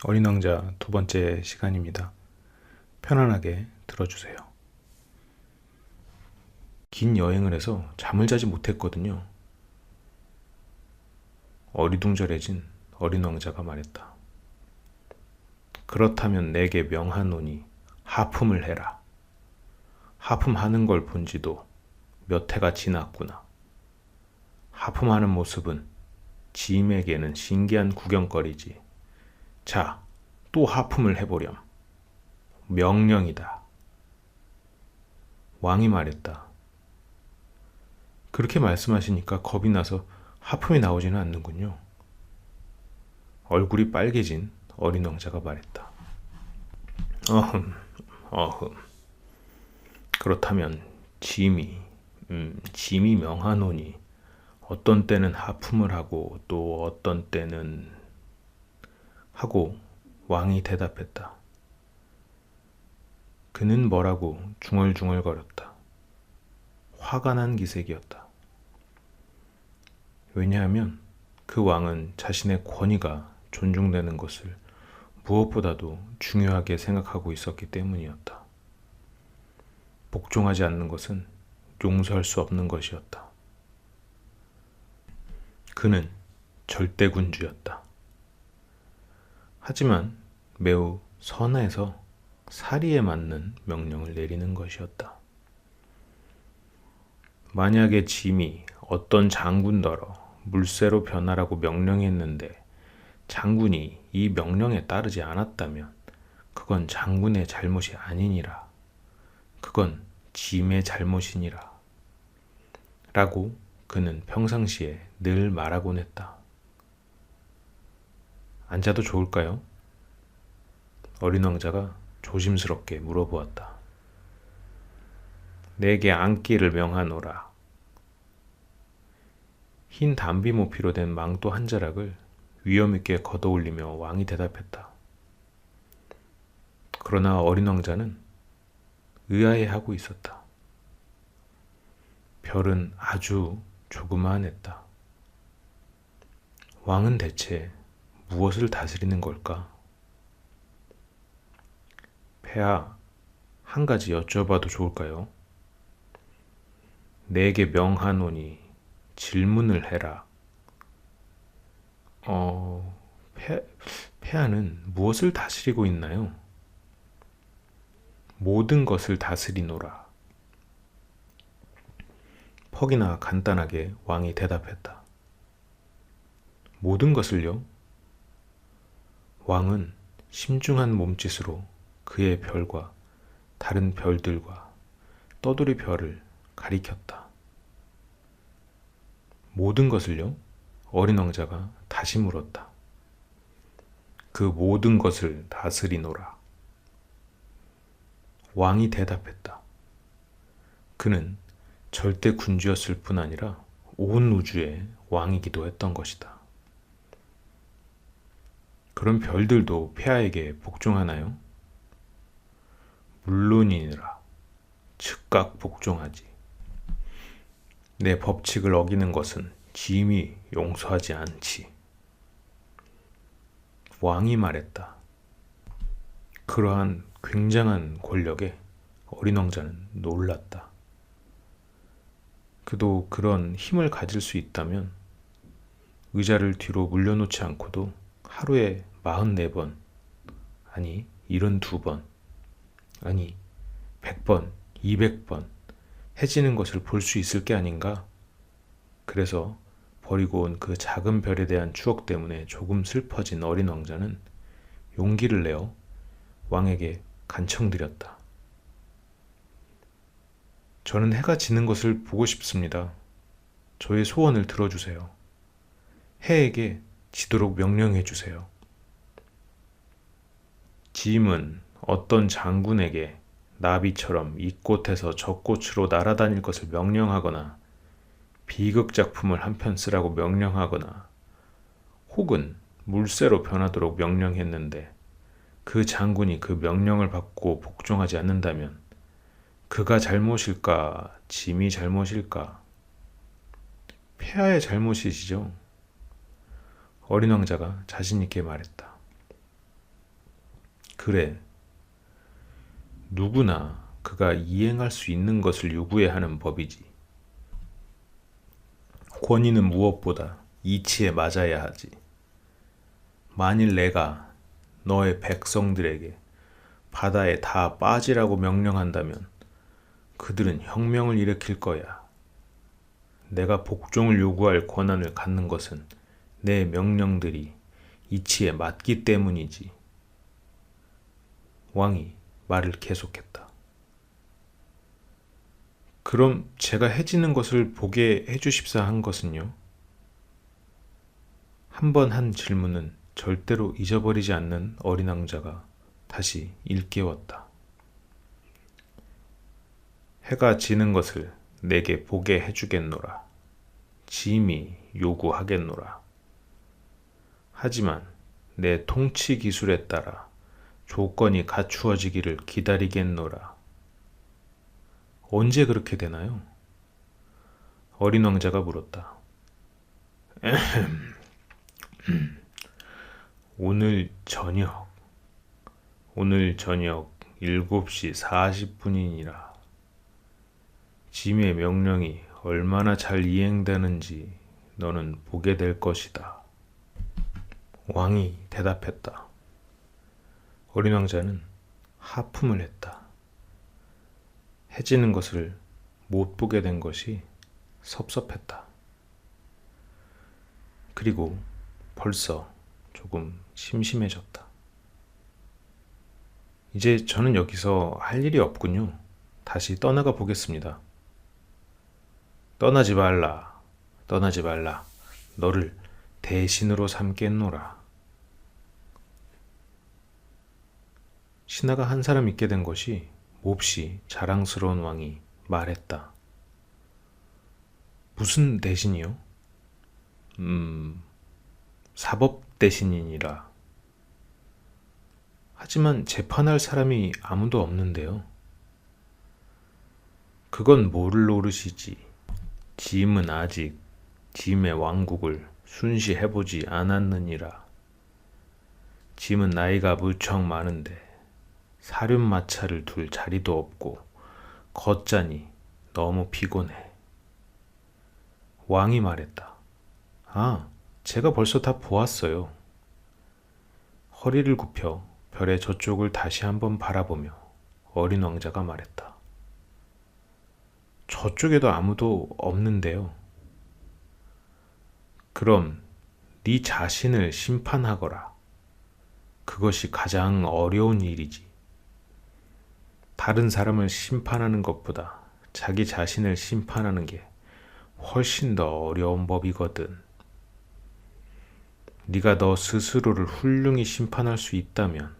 어린 왕자 두 번째 시간입니다. 편안하게 들어주세요. 긴 여행을 해서 잠을 자지 못했거든요. 어리둥절해진 어린 왕자가 말했다. 그렇다면 내게 명하노니 하품을 해라. 하품하는 걸 본 지도 몇 해가 지났구나. 하품하는 모습은 짐에게는 신기한 구경거리지. 자, 또 하품을 해보렴. 명령이다. 왕이 말했다. 그렇게 말씀하시니까 겁이 나서 하품이 나오지는 않는군요. 얼굴이 빨개진 어린 왕자가 말했다. 어흠, 어흠. 그렇다면 짐이 명하노니 어떤 때는 하품을 하고 또 어떤 때는 하고 왕이 대답했다. 그는 뭐라고 중얼중얼거렸다. 화가 난 기색이었다. 왜냐하면 그 왕은 자신의 권위가 존중되는 것을 무엇보다도 중요하게 생각하고 있었기 때문이었다. 복종하지 않는 것은 용서할 수 없는 것이었다. 그는 절대군주였다. 하지만 매우 선해서 사리에 맞는 명령을 내리는 것이었다. 만약에 짐이 어떤 장군더러 물새로 변하라고 명령했는데 장군이 이 명령에 따르지 않았다면 그건 장군의 잘못이 아니니라. 그건 짐의 잘못이니라. 라고 그는 평상시에 늘 말하곤 했다. 앉아도 좋을까요? 어린 왕자가 조심스럽게 물어보았다. 내게 앉기를 명하노라. 흰 담비 모피로 된 망토 한 자락을 위엄있게 걷어올리며 왕이 대답했다. 그러나 어린 왕자는 의아해하고 있었다. 별은 아주 조그마했다. 왕은 대체 무엇을 다스리는 걸까? 폐하, 한 가지 여쭤봐도 좋을까요? 내게 명하노니 질문을 해라. 폐하는 무엇을 다스리고 있나요? 모든 것을 다스리노라. 퍽이나 간단하게 왕이 대답했다. 모든 것을요? 왕은 심중한 몸짓으로 그의 별과 다른 별들과 떠돌이 별을 가리켰다. 모든 것을요? 어린 왕자가 다시 물었다. 그 모든 것을 다스리노라. 왕이 대답했다. 그는 절대 군주였을 뿐 아니라 온 우주의 왕이기도 했던 것이다. 그런 별들도 폐하에게 복종하나요? 물론이니라. 즉각 복종하지. 내 법칙을 어기는 것은 짐이 용서하지 않지. 왕이 말했다. 그러한 굉장한 권력에 어린 왕자는 놀랐다. 그도 그런 힘을 가질 수 있다면 의자를 뒤로 물려놓지 않고도 하루에 44번, 아니 72번, 아니 100번, 200번 해지는 것을 볼 수 있을 게 아닌가? 그래서 버리고 온 그 작은 별에 대한 추억 때문에 조금 슬퍼진 어린 왕자는 용기를 내어 왕에게 간청드렸다. 저는 해가 지는 것을 보고 싶습니다. 저의 소원을 들어주세요. 해에게 지도록 명령해 주세요. 짐은 어떤 장군에게 나비처럼 이 꽃에서 저 꽃으로 날아다닐 것을 명령하거나 비극 작품을 한 편 쓰라고 명령하거나 혹은 물새로 변하도록 명령했는데 그 장군이 그 명령을 받고 복종하지 않는다면 그가 잘못일까, 짐이 잘못일까? 폐하의 잘못이시죠. 어린 왕자가 자신 있게 말했다. 그래, 누구나 그가 이행할 수 있는 것을 요구해야 하는 법이지. 권위는 무엇보다 이치에 맞아야 하지. 만일 내가 너의 백성들에게 바다에 다 빠지라고 명령한다면 그들은 혁명을 일으킬 거야. 내가 복종을 요구할 권한을 갖는 것은 내 명령들이 이치에 맞기 때문이지. 왕이 말을 계속했다. 그럼 제가 해지는 것을 보게 해주십사 한 것은요? 한 번 한 질문은 절대로 잊어버리지 않는 어린 왕자가 다시 일깨웠다. 해가 지는 것을 내게 보게 해주겠노라. 짐이 요구하겠노라. 하지만 내 통치 기술에 따라 조건이 갖추어지기를 기다리겠노라. 언제 그렇게 되나요? 어린 왕자가 물었다. 오늘 저녁 7시 40분이니라. 짐의 명령이 얼마나 잘 이행되는지 너는 보게 될 것이다. 왕이 대답했다. 어린 왕자는 하품을 했다. 해지는 것을 못 보게 된 것이 섭섭했다. 그리고 벌써 조금 심심해졌다. 이제 저는 여기서 할 일이 없군요. 다시 떠나가 보겠습니다. 떠나지 말라. 떠나지 말라. 너를 대신으로 삼겠노라. 신하가 한 사람 있게 된 것이 몹시 자랑스러운 왕이 말했다. 무슨 대신이요? 사법 대신이니라. 하지만 재판할 사람이 아무도 없는데요. 그건 모를 노릇이지. 짐은 아직 짐의 왕국을 순시해보지 않았느니라. 짐은 나이가 무척 많은데 사륜마차를 둘 자리도 없고 걷자니 너무 피곤해. 왕이 말했다. 아, 제가 벌써 다 보았어요. 허리를 굽혀 별의 저쪽을 다시 한번 바라보며 어린 왕자가 말했다. 저쪽에도 아무도 없는데요. 그럼 네 자신을 심판하거라. 그것이 가장 어려운 일이지. 다른 사람을 심판하는 것보다 자기 자신을 심판하는 게 훨씬 더 어려운 법이거든. 네가 너 스스로를 훌륭히 심판할 수 있다면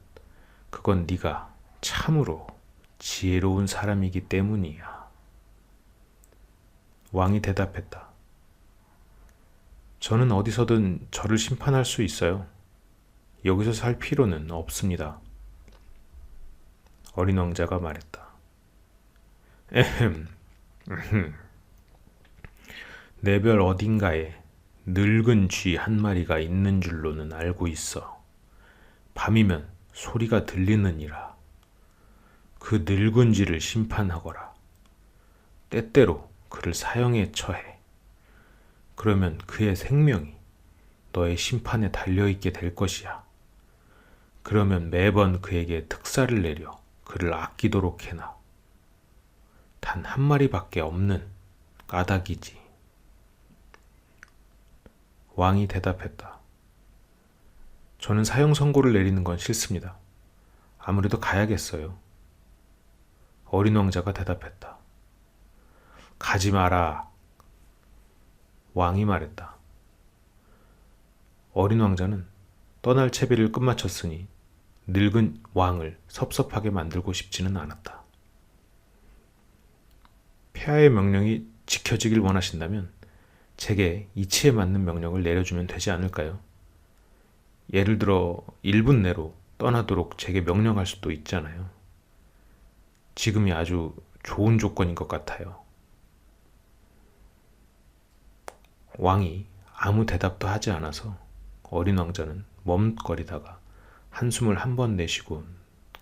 그건 네가 참으로 지혜로운 사람이기 때문이야. 왕이 대답했다. 저는 어디서든 저를 심판할 수 있어요. 여기서 살 필요는 없습니다. 어린 왕자가 말했다. 에헴, 내 별 어딘가에 늙은 쥐 한 마리가 있는 줄로는 알고 있어. 밤이면 소리가 들리느니라. 그 늙은 쥐를 심판하거라. 때때로 그를 사형에 처해. 그러면 그의 생명이 너의 심판에 달려있게 될 것이야. 그러면 매번 그에게 특사를 내려 그를 아끼도록 해놔. 단 한 마리밖에 없는 까닭이지. 왕이 대답했다. 저는 사형 선고를 내리는 건 싫습니다. 아무래도 가야겠어요. 어린 왕자가 대답했다. 가지 마라. 왕이 말했다. 어린 왕자는 떠날 채비를 끝마쳤으니 늙은 왕을 섭섭하게 만들고 싶지는 않았다. 폐하의 명령이 지켜지길 원하신다면 제게 이치에 맞는 명령을 내려주면 되지 않을까요? 예를 들어 1분 내로 떠나도록 제게 명령할 수도 있잖아요. 지금이 아주 좋은 조건인 것 같아요. 왕이 아무 대답도 하지 않아서 어린 왕자는 머뭇거리다가 한숨을 한 번 내쉬고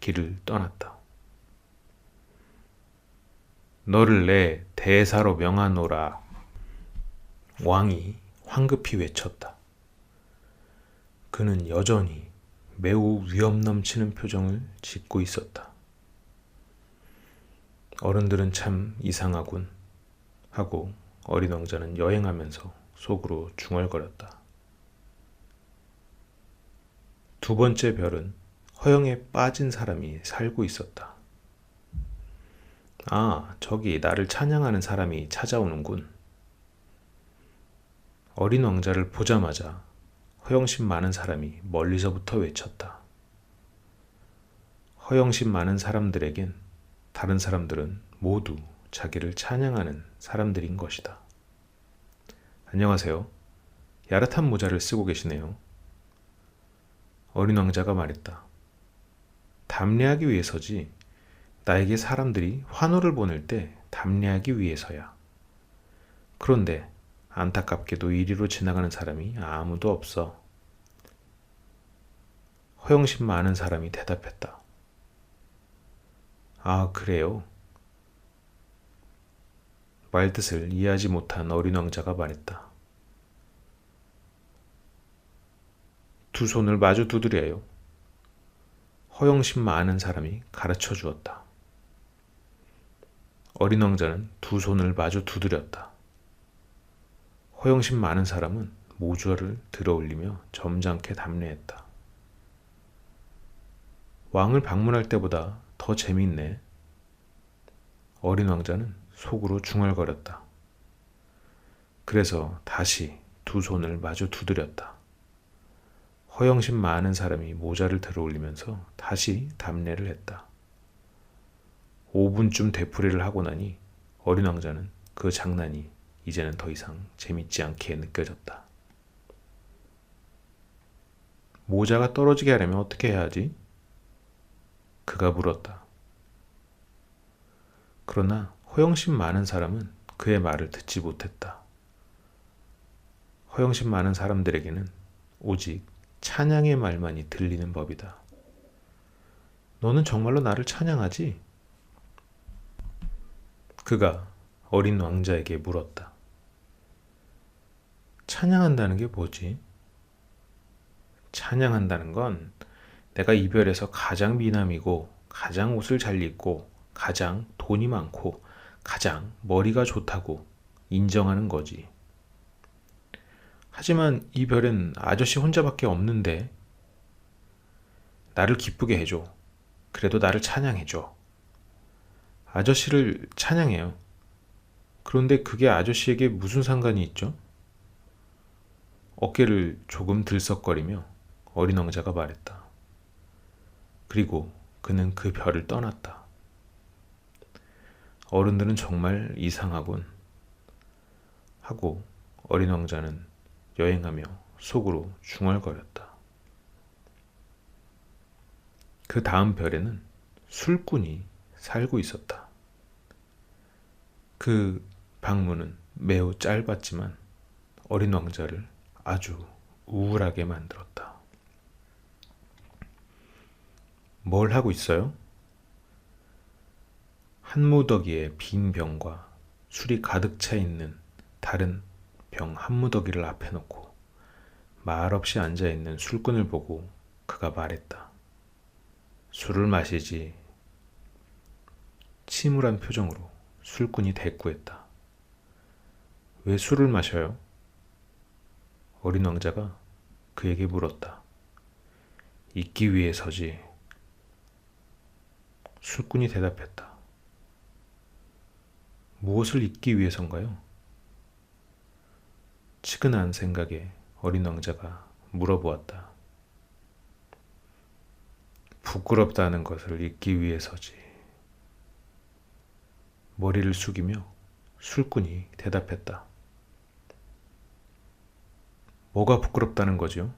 길을 떠났다. 너를 내 대사로 명하노라. 왕이 황급히 외쳤다. 그는 여전히 매우 위험 넘치는 표정을 짓고 있었다. 어른들은 참 이상하군 하고 어린 왕자는 여행하면서 속으로 중얼거렸다. 두 번째 별은 허영에 빠진 사람이 살고 있었다. 아, 저기 나를 찬양하는 사람이 찾아오는군. 어린 왕자를 보자마자 허영심 많은 사람이 멀리서부터 외쳤다. 허영심 많은 사람들에겐 다른 사람들은 모두 자기를 찬양하는 사람들인 것이다. 안녕하세요. 야릇한 모자를 쓰고 계시네요. 어린 왕자가 말했다. 담례하기 위해서지. 나에게 사람들이 환호를 보낼 때 담례하기 위해서야. 그런데 안타깝게도 이리로 지나가는 사람이 아무도 없어. 허영심 많은 사람이 대답했다. 아, 그래요? 말뜻을 이해하지 못한 어린 왕자가 말했다. 두 손을 마주 두드려요. 허영심 많은 사람이 가르쳐 주었다. 어린 왕자는 두 손을 마주 두드렸다. 허영심 많은 사람은 모주어를 들어올리며 점잖게 담례했다. 왕을 방문할 때보다 더 재미있네. 어린 왕자는 속으로 중얼거렸다. 그래서 다시 두 손을 마주 두드렸다. 허영심 많은 사람이 모자를 들어올리면서 다시 담례를 했다. 5분쯤 되풀이를 하고 나니 어린 왕자는 그 장난이 이제는 더 이상 재밌지 않게 느껴졌다. 모자가 떨어지게 하려면 어떻게 해야 하지? 그가 물었다. 그러나 허영심 많은 사람은 그의 말을 듣지 못했다. 허영심 많은 사람들에게는 오직 찬양의 말만이 들리는 법이다. 너는 정말로 나를 찬양하지? 그가 어린 왕자에게 물었다. 찬양한다는 게 뭐지? 찬양한다는 건 내가 이 별에서 가장 미남이고 가장 옷을 잘 입고 가장 돈이 많고 가장 머리가 좋다고 인정하는 거지. 하지만 이 별엔 아저씨 혼자밖에 없는데. 나를 기쁘게 해줘. 그래도 나를 찬양해줘. 아저씨를 찬양해요. 그런데 그게 아저씨에게 무슨 상관이 있죠? 어깨를 조금 들썩거리며 어린 왕자가 말했다. 그리고 그는 그 별을 떠났다. 어른들은 정말 이상하군 하고 어린 왕자는 여행하며 속으로 중얼거렸다. 그 다음 별에는 술꾼이 살고 있었다. 그 방문은 매우 짧았지만 어린 왕자를 아주 우울하게 만들었다. 뭘 하고 있어요? 한 무더기에 빈 병과 술이 가득 차 있는 다른 병 한 무더기를 앞에 놓고 말없이 앉아있는 술꾼을 보고 그가 말했다. 술을 마시지. 침울한 표정으로 술꾼이 대꾸했다. 왜 술을 마셔요? 어린 왕자가 그에게 물었다. 잊기 위해서지. 술꾼이 대답했다. 무엇을 잊기 위해서인가요? 치근한 생각에 어린 왕자가 물어보았다. 부끄럽다는 것을 잊기 위해서지. 머리를 숙이며 술꾼이 대답했다. 뭐가 부끄럽다는 거지요?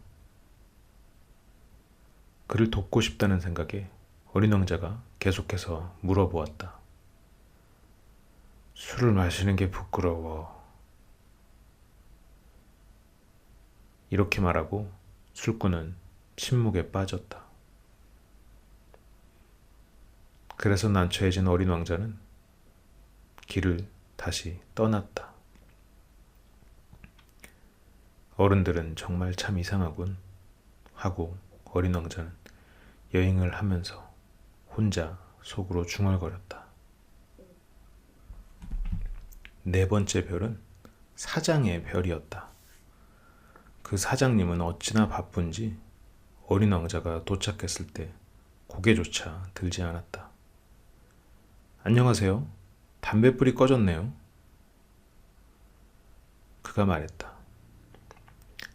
그를 돕고 싶다는 생각에 어린 왕자가 계속해서 물어보았다. 술을 마시는 게 부끄러워. 이렇게 말하고 술꾼은 침묵에 빠졌다. 그래서 난처해진 어린 왕자는 길을 다시 떠났다. 어른들은 정말 참 이상하군 하고 어린 왕자는 여행을 하면서 혼자 속으로 중얼거렸다. 네 번째 별은 사장의 별이었다. 그 사장님은 어찌나 바쁜지 어린 왕자가 도착했을 때 고개조차 들지 않았다. 안녕하세요. 담뱃불이 꺼졌네요. 그가 말했다.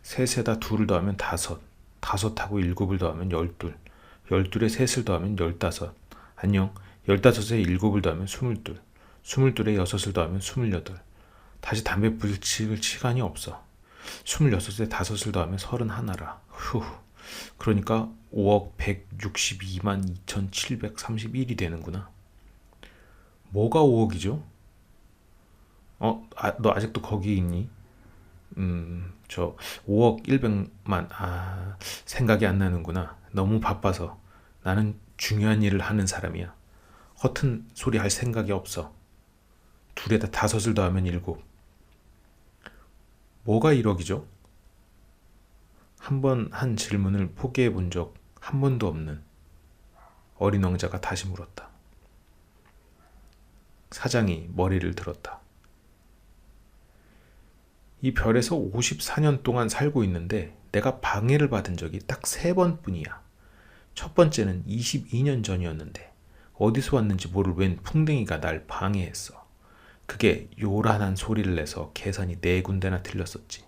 셋에다 둘을 더하면 다섯, 다섯하고 일곱을 더하면 열둘, 열둘에 셋을 더하면 열다섯, 안녕, 열다섯에 일곱을 더하면 스물둘, 스물둘에 여섯을 더하면 스물여덟, 다시 담뱃불을 칠 시간이 없어. 스물여섯에 다섯을 더하면 서른하나라. 휴, 그러니까 5억 162만 2731이 되는구나. 뭐가 5억이죠? 너 아직도 거기 있니? 저 5억 100만, 생각이 안 나는구나. 너무 바빠서. 나는 중요한 일을 하는 사람이야. 허튼 소리 할 생각이 없어. 둘에다 다섯을 더하면 일곱. 뭐가 1억이죠? 한 번 한 질문을 포기해 본 적 한 번도 없는 어린 왕자가 다시 물었다. 사장이 머리를 들었다. 이 별에서 54년 동안 살고 있는데 내가 방해를 받은 적이 딱 3번뿐이야. 첫 번째는 22년 전이었는데 어디서 왔는지 모를 웬 풍뎅이가 날 방해했어. 그게 요란한 소리를 내서 계산이 4군데나 틀렸었지.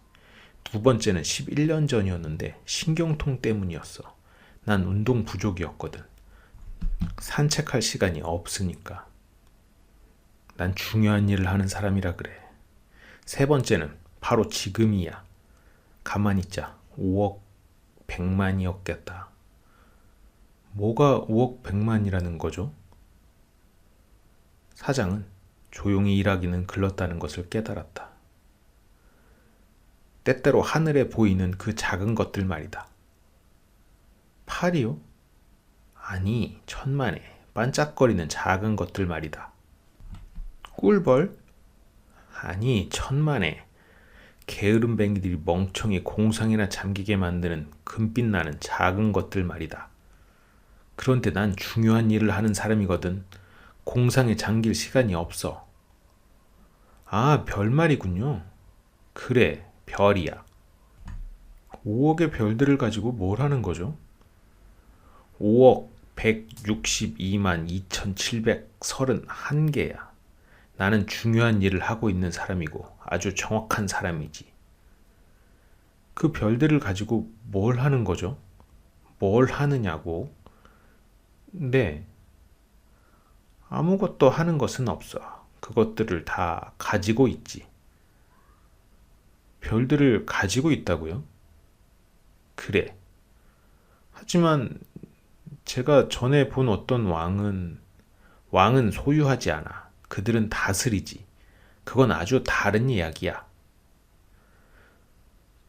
두 번째는 11년 전이었는데 신경통 때문이었어. 난 운동 부족이었거든. 산책할 시간이 없으니까. 난 중요한 일을 하는 사람이라 그래. 세 번째는 바로 지금이야. 가만히 있자. 5억 100만이었겠다. 뭐가 5억 100만이라는 거죠? 사장은 조용히 일하기는 글렀다는 것을 깨달았다. 때때로 하늘에 보이는 그 작은 것들 말이다. 팔이요? 아니, 천만에 반짝거리는 작은 것들 말이다. 꿀벌? 아니, 천만에 게으름뱅이들이 멍청이 공상이나 잠기게 만드는 금빛 나는 작은 것들 말이다. 그런데 난 중요한 일을 하는 사람이거든. 공상에 잠길 시간이 없어. 별 말이군요. 그래, 별이야. 5억의 별들을 가지고 뭘 하는 거죠? 5억 162만 2731개야. 나는 중요한 일을 하고 있는 사람이고 아주 정확한 사람이지. 그 별들을 가지고 뭘 하는 거죠? 뭘 하느냐고? 네. 아무것도 하는 것은 없어. 그것들을 다 가지고 있지. 별들을 가지고 있다고요? 그래. 하지만 제가 전에 본 어떤 왕은 소유하지 않아. 그들은 다스리지. 그건 아주 다른 이야기야.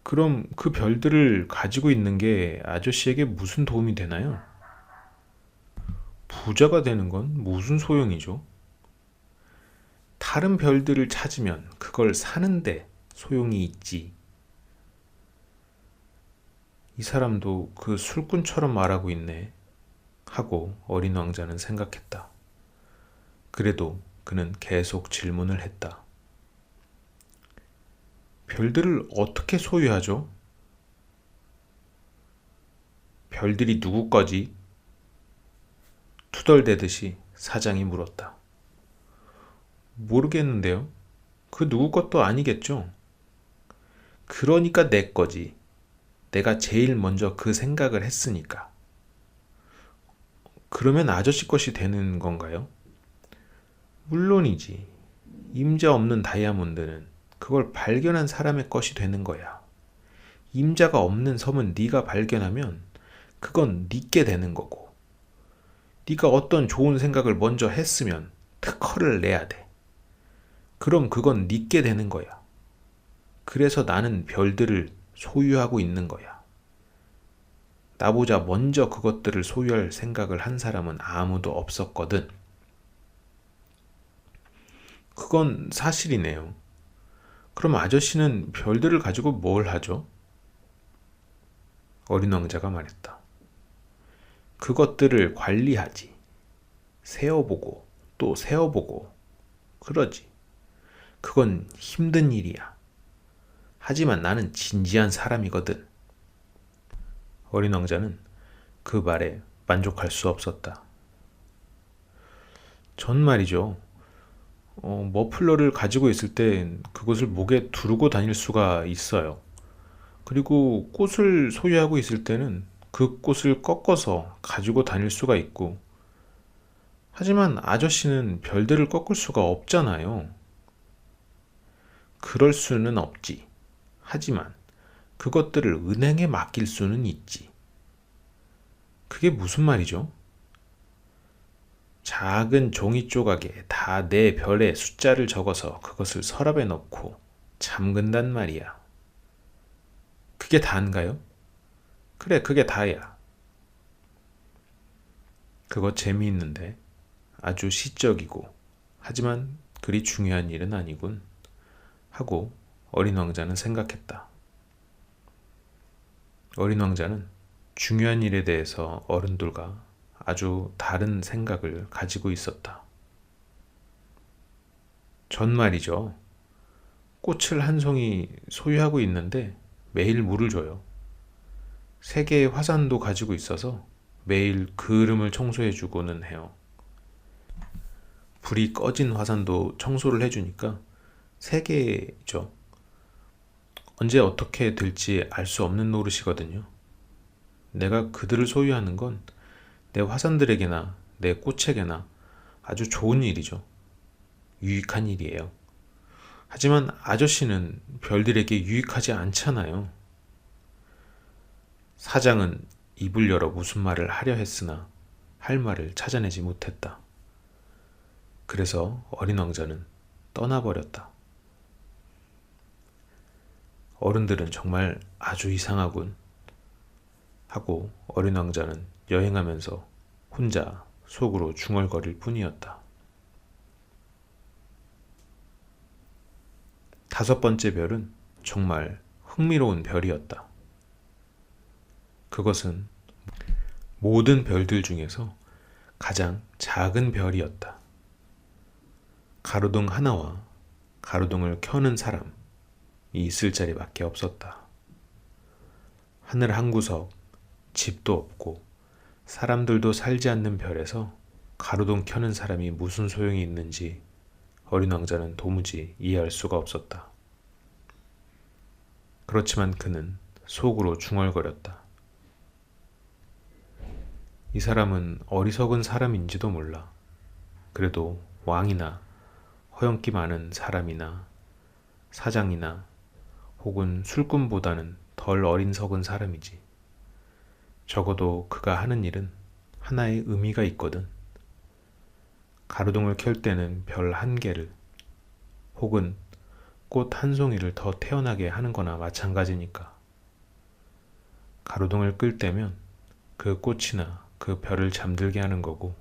그럼 그 별들을 가지고 있는 게 아저씨에게 무슨 도움이 되나요? 부자가 되는 건 무슨 소용이죠? 다른 별들을 찾으면 그걸 사는데 소용이 있지. 이 사람도 그 술꾼처럼 말하고 있네 하고 어린 왕자는 생각했다. 그래도 그는 계속 질문을 했다. 별들을 어떻게 소유하죠? 별들이 누구 거지? 투덜대듯이 사장이 물었다. 모르겠는데요. 그 누구 것도 아니겠죠? 그러니까 내 거지. 내가 제일 먼저 그 생각을 했으니까. 그러면 아저씨 것이 되는 건가요? 물론이지. 임자 없는 다이아몬드는 그걸 발견한 사람의 것이 되는 거야. 임자가 없는 섬은 네가 발견하면 그건 네게 되는 거고, 네가 어떤 좋은 생각을 먼저 했으면 특허를 내야 돼. 그럼 그건 네게 되는 거야. 그래서 나는 별들을 소유하고 있는 거야. 나보다 먼저 그것들을 소유할 생각을 한 사람은 아무도 없었거든. 그건 사실이네요. 그럼 아저씨는 별들을 가지고 뭘 하죠? 어린 왕자가 말했다. 그것들을 관리하지. 세어보고 또 세어보고 그러지. 그건 힘든 일이야. 하지만 나는 진지한 사람이거든. 어린 왕자는 그 말에 만족할 수 없었다. 전 말이죠. 머플러를 가지고 있을 때 그것을 목에 두르고 다닐 수가 있어요. 그리고 꽃을 소유하고 있을 때는 그 꽃을 꺾어서 가지고 다닐 수가 있고, 하지만 아저씨는 별들을 꺾을 수가 없잖아요. 그럴 수는 없지. 하지만 그것들을 은행에 맡길 수는 있지. 그게 무슨 말이죠? 작은 종이 조각에 다 내 별의 숫자를 적어서 그것을 서랍에 넣고 잠근단 말이야. 그게 다인가요? 그래, 그게 다야. 그거 재미있는데 아주 시적이고 하지만 그리 중요한 일은 아니군 하고 어린 왕자는 생각했다. 어린 왕자는 중요한 일에 대해서 어른들과 아주 다른 생각을 가지고 있었다. 전 말이죠. 꽃을 한 송이 소유하고 있는데 매일 물을 줘요. 3개의 화산도 가지고 있어서 매일 그을음을 청소해주고는 해요. 불이 꺼진 화산도 청소를 해주니까 3개죠. 언제 어떻게 될지 알 수 없는 노릇이거든요. 내가 그들을 소유하는 건 내 화산들에게나 내 꽃에게나 아주 좋은 일이죠. 유익한 일이에요. 하지만 아저씨는 별들에게 유익하지 않잖아요. 사장은 입을 열어 무슨 말을 하려 했으나 할 말을 찾아내지 못했다. 그래서 어린 왕자는 떠나버렸다. 어른들은 정말 아주 이상하군 하고 어린 왕자는 여행하면서 혼자 속으로 중얼거릴 뿐이었다. 5번째 별은 정말 흥미로운 별이었다. 그것은 모든 별들 중에서 가장 작은 별이었다. 가로등 하나와 가로등을 켜는 사람이 있을 자리밖에 없었다. 하늘 한 구석, 집도 없고 사람들도 살지 않는 별에서 가로등 켜는 사람이 무슨 소용이 있는지 어린 왕자는 도무지 이해할 수가 없었다. 그렇지만 그는 속으로 중얼거렸다. 이 사람은 어리석은 사람인지도 몰라. 그래도 왕이나 허영기 많은 사람이나 사장이나 혹은 술꾼보다는 덜 어린석은 사람이지. 적어도 그가 하는 일은 하나의 의미가 있거든. 가로등을 켤 때는 별 1개를 혹은 꽃 1송이를 더 태어나게 하는 거나 마찬가지니까. 가로등을 끌 때면 그 꽃이나 그 별을 잠들게 하는 거고,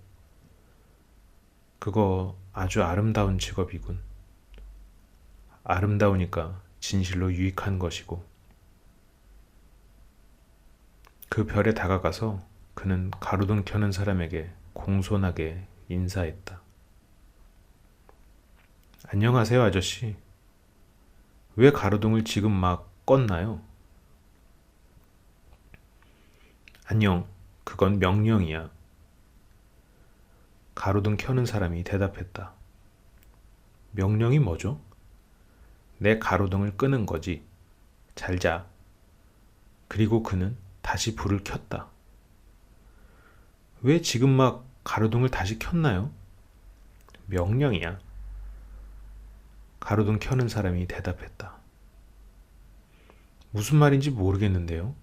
그거 아주 아름다운 직업이군. 아름다우니까 진실로 유익한 것이고. 그 별에 다가가서 그는 가로등 켜는 사람에게 공손하게 인사했다. 안녕하세요, 아저씨. 왜 가로등을 지금 막 껐나요? 안녕, 그건 명령이야. 가로등 켜는 사람이 대답했다. 명령이 뭐죠? 내 가로등을 끄는 거지. 잘 자. 그리고 그는 다시 불을 켰다. 왜 지금 막 가로등을 다시 켰나요? 명령이야. 가로등 켜는 사람이 대답했다. 무슨 말인지 모르겠는데요.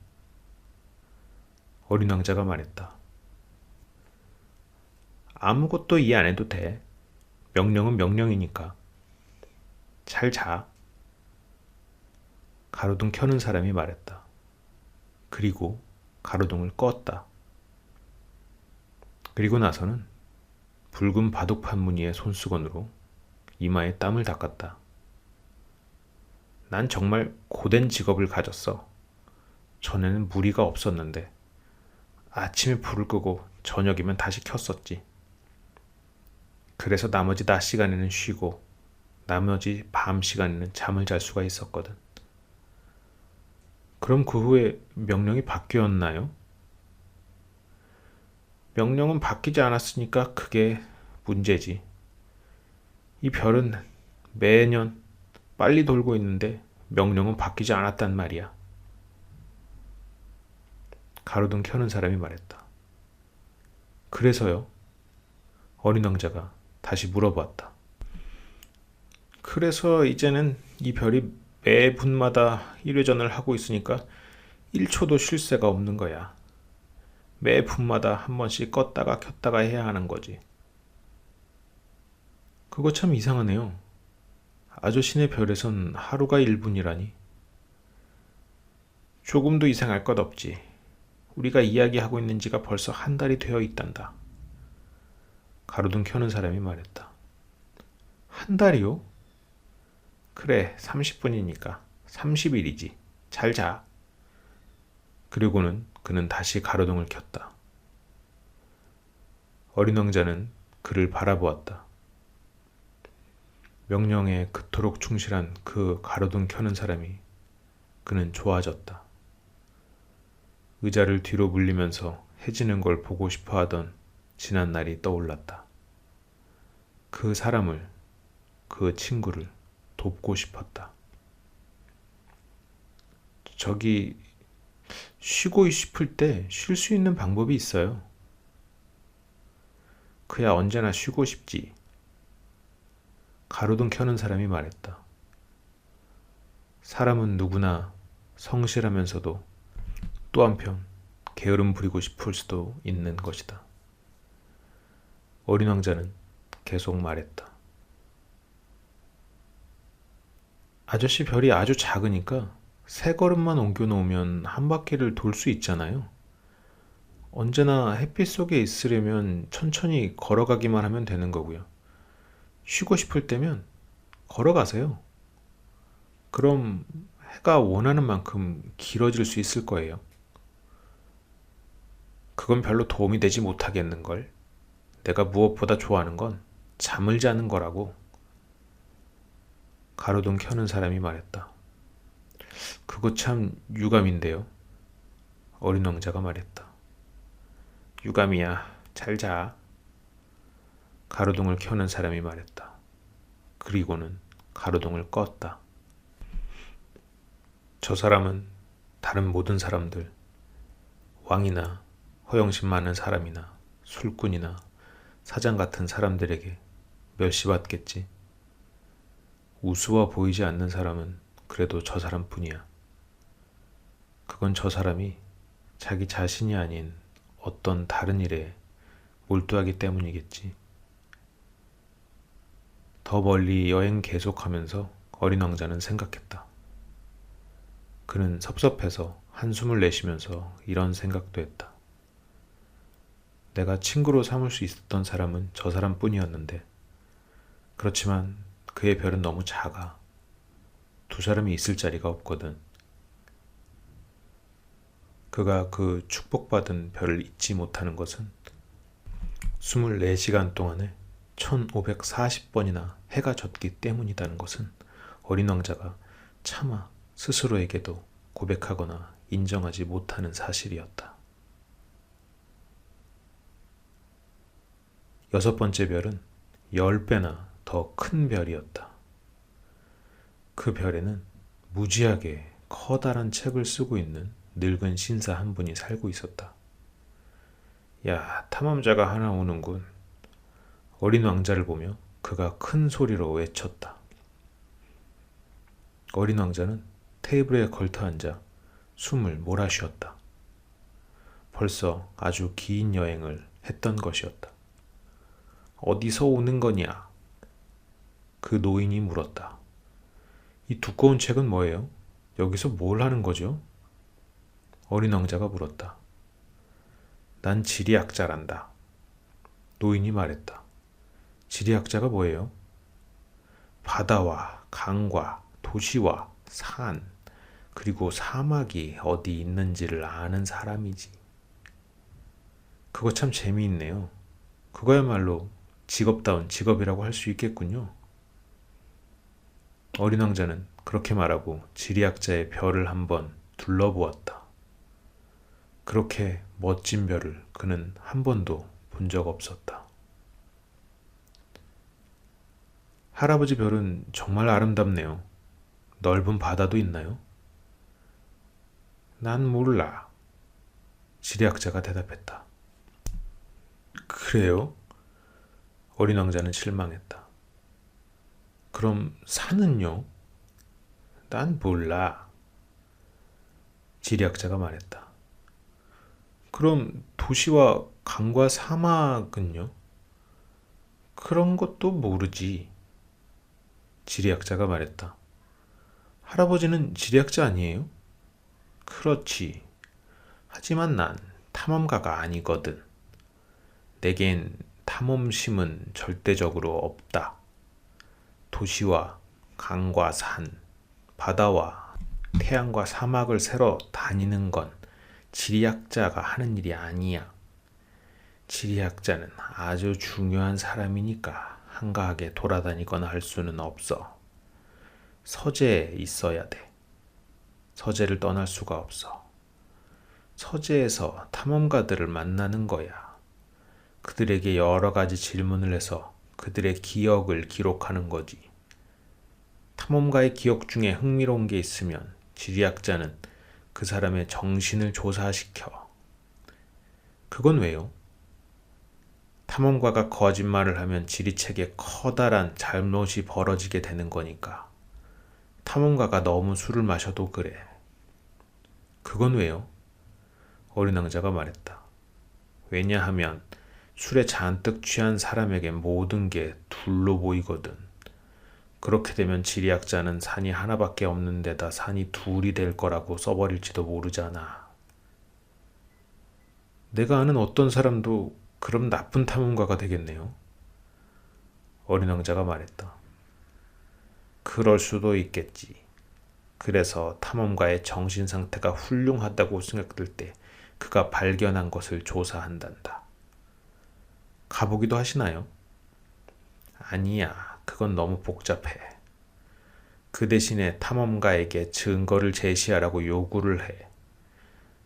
어린 왕자가 말했다. 아무것도 이해 안 해도 돼. 명령은 명령이니까. 잘 자. 가로등 켜는 사람이 말했다. 그리고 가로등을 껐다. 그리고 나서는 붉은 바둑판 무늬의 손수건으로 이마에 땀을 닦았다. 난 정말 고된 직업을 가졌어. 전에는 무리가 없었는데 아침에 불을 끄고 저녁이면 다시 켰었지. 그래서 나머지 낮 시간에는 쉬고 나머지 밤 시간에는 잠을 잘 수가 있었거든. 그럼 그 후에 명령이 바뀌었나요? 명령은 바뀌지 않았으니까 그게 문제지. 이 별은 매년 빨리 돌고 있는데 명령은 바뀌지 않았단 말이야. 가로등 켜는 사람이 말했다. 그래서요? 어린 왕자가 다시 물어보았다. 그래서 이제는 이 별이 매 분마다 1회전을 하고 있으니까 1초도 쉴 새가 없는 거야. 매 분마다 한 번씩 껐다가 켰다가 해야 하는 거지. 그거 참 이상하네요. 아저씨네 별에선 하루가 1분이라니. 조금도 이상할 것 없지. 우리가 이야기하고 있는 지가 벌써 한 달이 되어 있단다. 가로등 켜는 사람이 말했다. 한 달이요? 그래, 30분이니까 30일이지. 잘 자. 그리고는 그는 다시 가로등을 켰다. 어린 왕자는 그를 바라보았다. 명령에 그토록 충실한 그 가로등 켜는 사람이 그는 좋아졌다. 의자를 뒤로 물리면서 해지는 걸 보고 싶어 하던 지난 날이 떠올랐다. 그 사람을, 그 친구를 돕고 싶었다. 저기 쉬고 싶을 때 쉴 수 있는 방법이 있어요. 그야 언제나 쉬고 싶지. 가로등 켜는 사람이 말했다. 사람은 누구나 성실하면서도 또 한편 게으름 부리고 싶을 수도 있는 것이다. 어린 왕자는 계속 말했다. 아저씨 별이 아주 작으니까 세 걸음만 옮겨 놓으면 한 바퀴를 돌 수 있잖아요. 언제나 햇빛 속에 있으려면 천천히 걸어가기만 하면 되는 거고요. 쉬고 싶을 때면 걸어가세요. 그럼 해가 원하는 만큼 길어질 수 있을 거예요. 그건 별로 도움이 되지 못하겠는걸. 내가 무엇보다 좋아하는 건 잠을 자는 거라고. 가로등 켜는 사람이 말했다. 그거 참 유감인데요. 어린 왕자가 말했다. 유감이야. 잘 자. 가로등을 켜는 사람이 말했다. 그리고는 가로등을 껐다. 저 사람은 다른 모든 사람들, 왕이나 허영심 많은 사람이나 술꾼이나 사장 같은 사람들에게 멸시받겠지. 우스워 보이지 않는 사람은 그래도 저 사람뿐이야. 그건 저 사람이 자기 자신이 아닌 어떤 다른 일에 몰두하기 때문이겠지. 더 멀리 여행 계속하면서 어린 왕자는 생각했다. 그는 섭섭해서 한숨을 내쉬면서 이런 생각도 했다. 내가 친구로 삼을 수 있었던 사람은 저 사람뿐이었는데, 그렇지만 그의 별은 너무 작아. 두 사람이 있을 자리가 없거든. 그가 그 축복받은 별을 잊지 못하는 것은 24시간 동안에 1540번이나 해가 졌기 때문이라는 것은 어린 왕자가 차마 스스로에게도 고백하거나 인정하지 못하는 사실이었다. 6번째 별은 10배나 더 큰 별이었다. 그 별에는 무지하게 커다란 책을 쓰고 있는 늙은 신사 한 분이 살고 있었다. 야, 탐험자가 하나 오는군. 어린 왕자를 보며 그가 큰 소리로 외쳤다. 어린 왕자는 테이블에 걸터앉아 숨을 몰아쉬었다. 벌써 아주 긴 여행을 했던 것이었다. 어디서 오는 거냐? 그 노인이 물었다. 이 두꺼운 책은 뭐예요? 여기서 뭘 하는 거죠? 어린 왕자가 물었다. 난 지리학자란다. 노인이 말했다. 지리학자가 뭐예요? 바다와 강과 도시와 산, 그리고 사막이 어디 있는지를 아는 사람이지. 그거 참 재미있네요. 그거야말로 직업다운 직업이라고 할 수 있겠군요. 어린 왕자는 그렇게 말하고 지리학자의 별을 한번 둘러보았다. 그렇게 멋진 별을 그는 한 번도 본 적 없었다. 할아버지 별은 정말 아름답네요. 넓은 바다도 있나요? 난 몰라. 지리학자가 대답했다. 그래요? 어린 왕자는 실망했다. 그럼 산은요? 난 몰라. 지리학자가 말했다. 그럼 도시와 강과 사막은요? 그런 것도 모르지. 지리학자가 말했다. 할아버지는 지리학자 아니에요? 그렇지. 하지만 난 탐험가가 아니거든. 내겐 탐험심은 절대적으로 없다. 도시와 강과 산, 바다와 태양과 사막을 새러 다니는 건 지리학자가 하는 일이 아니야. 지리학자는 아주 중요한 사람이니까 한가하게 돌아다니거나 할 수는 없어. 서재에 있어야 돼. 서재를 떠날 수가 없어. 서재에서 탐험가들을 만나는 거야. 그들에게 여러 가지 질문을 해서 그들의 기억을 기록하는 거지. 탐험가의 기억 중에 흥미로운 게 있으면 지리학자는 그 사람의 정신을 조사시켜. 그건 왜요? 탐험가가 거짓말을 하면 지리책에 커다란 잘못이 벌어지게 되는 거니까. 탐험가가 너무 술을 마셔도 그래. 그건 왜요? 어린 왕자가 말했다. 왜냐하면 술에 잔뜩 취한 사람에게 모든 게 둘로 보이거든. 그렇게 되면 지리학자는 산이 하나밖에 없는 데다 산이 둘이 될 거라고 써버릴지도 모르잖아. 내가 아는 어떤 사람도 그럼 나쁜 탐험가가 되겠네요. 어린 왕자가 말했다. 그럴 수도 있겠지. 그래서 탐험가의 정신 상태가 훌륭하다고 생각될 때 그가 발견한 것을 조사한단다. 가보기도 하시나요? 아니야, 그건 너무 복잡해. 그 대신에 탐험가에게 증거를 제시하라고 요구를 해.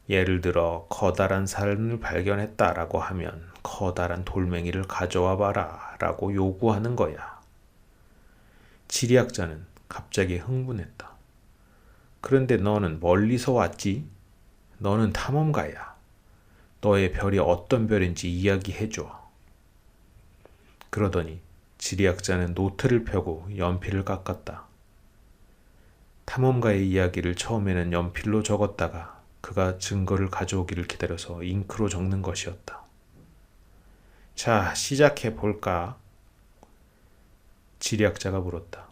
예를 들어 커다란 산을 발견했다라고 하면 커다란 돌멩이를 가져와 봐라 라고 요구하는 거야. 지리학자는 갑자기 흥분했다. 그런데 너는 멀리서 왔지? 너는 탐험가야. 너의 별이 어떤 별인지 이야기해줘. 그러더니 지리학자는 노트를 펴고 연필을 깎았다. 탐험가의 이야기를 처음에는 연필로 적었다가 그가 증거를 가져오기를 기다려서 잉크로 적는 것이었다. 자, 시작해 볼까? 지리학자가 물었다.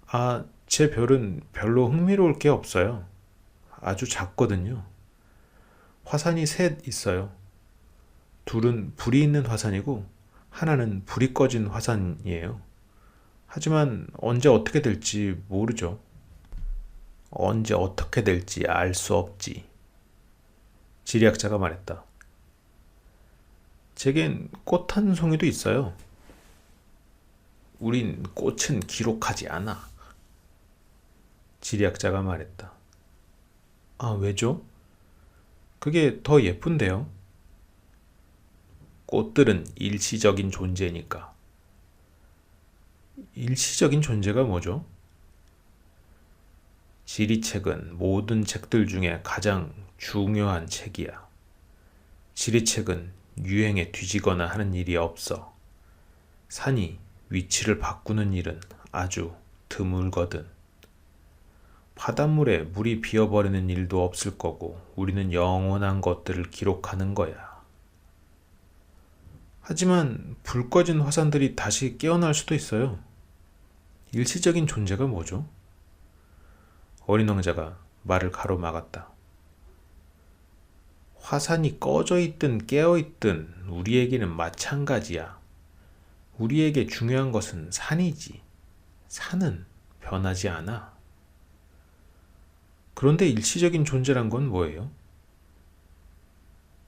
아, 제 별은 별로 흥미로울 게 없어요. 아주 작거든요. 화산이 셋 있어요. 둘은 불이 있는 화산이고 하나는 불이 꺼진 화산이에요. 하지만 언제 어떻게 될지 모르죠. 언제 어떻게 될지 알 수 없지. 지리학자가 말했다. 제겐 꽃 한 송이도 있어요. 우린 꽃은 기록하지 않아. 지리학자가 말했다. 아, 왜죠? 그게 더 예쁜데요? 꽃들은 일시적인 존재니까. 일시적인 존재가 뭐죠? 지리책은 모든 책들 중에 가장 중요한 책이야. 지리책은 유행에 뒤지거나 하는 일이 없어. 산이 위치를 바꾸는 일은 아주 드물거든. 바닷물에 물이 비어버리는 일도 없을 거고 우리는 영원한 것들을 기록하는 거야. 하지만 불 꺼진 화산들이 다시 깨어날 수도 있어요. 일시적인 존재가 뭐죠? 어린 왕자가 말을 가로막았다. 화산이 꺼져 있든 깨어 있든 우리에게는 마찬가지야. 우리에게 중요한 것은 산이지. 산은 변하지 않아. 그런데 일시적인 존재란 건 뭐예요?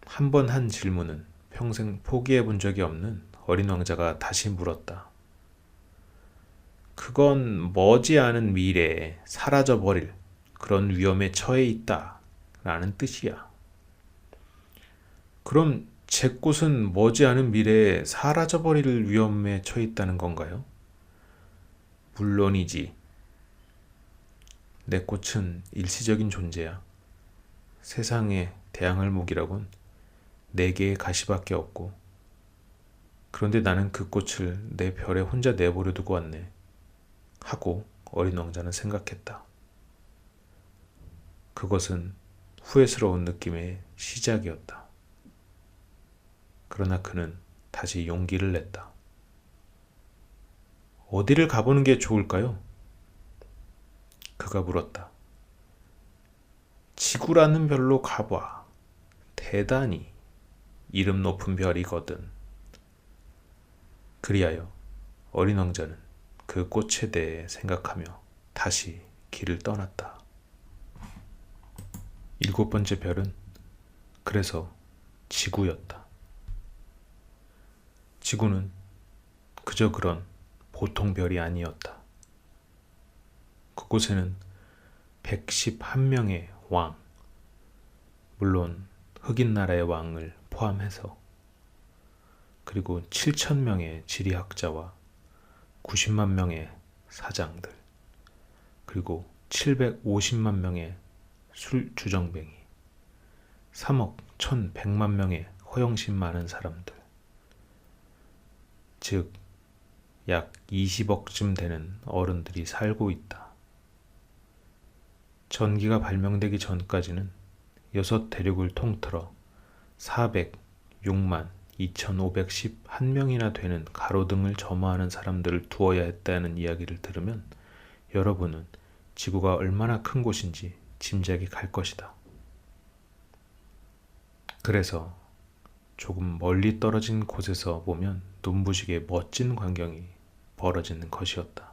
한 번 한 질문은 평생 포기해 본 적이 없는 어린 왕자가 다시 물었다. 그건 머지않은 미래에 사라져버릴 그런 위험에 처해 있다 라는 뜻이야. 그럼 제 꽃은 머지않은 미래에 사라져버릴 위험에 처해 있다는 건가요? 물론이지. 내 꽃은 일시적인 존재야. 세상에 대항할 무기라곤 네 개의 가시밖에 없고, 그런데 나는 그 꽃을 내 별에 혼자 내버려 두고 왔네. 하고 어린 왕자는 생각했다. 그것은 후회스러운 느낌의 시작이었다. 그러나 그는 다시 용기를 냈다. 어디를 가보는 게 좋을까요? 그가 물었다. 지구라는 별로 가봐. 대단히 이름 높은 별이거든. 그리하여 어린 왕자는 그 꽃에 대해 생각하며 다시 길을 떠났다. 7번째 별은 그래서 지구였다. 지구는 그저 그런 보통 별이 아니었다. 그곳에는 111명의 왕, 물론 흑인 나라의 왕을 포함해서, 그리고 7,000명의 지리학자와 90만 명의 사장들, 그리고 750만 명의 술주정뱅이, 3억 1,100만 명의 허영심 많은 사람들, 즉 약 20억쯤 되는 어른들이 살고 있다. 전기가 발명되기 전까지는 6대륙을 통틀어 406만 2,511명이나 되는 가로등을 점화하는 사람들을 두어야 했다는 이야기를 들으면 여러분은 지구가 얼마나 큰 곳인지 짐작이 갈 것이다. 그래서 조금 멀리 떨어진 곳에서 보면 눈부시게 멋진 광경이 벌어지는 것이었다.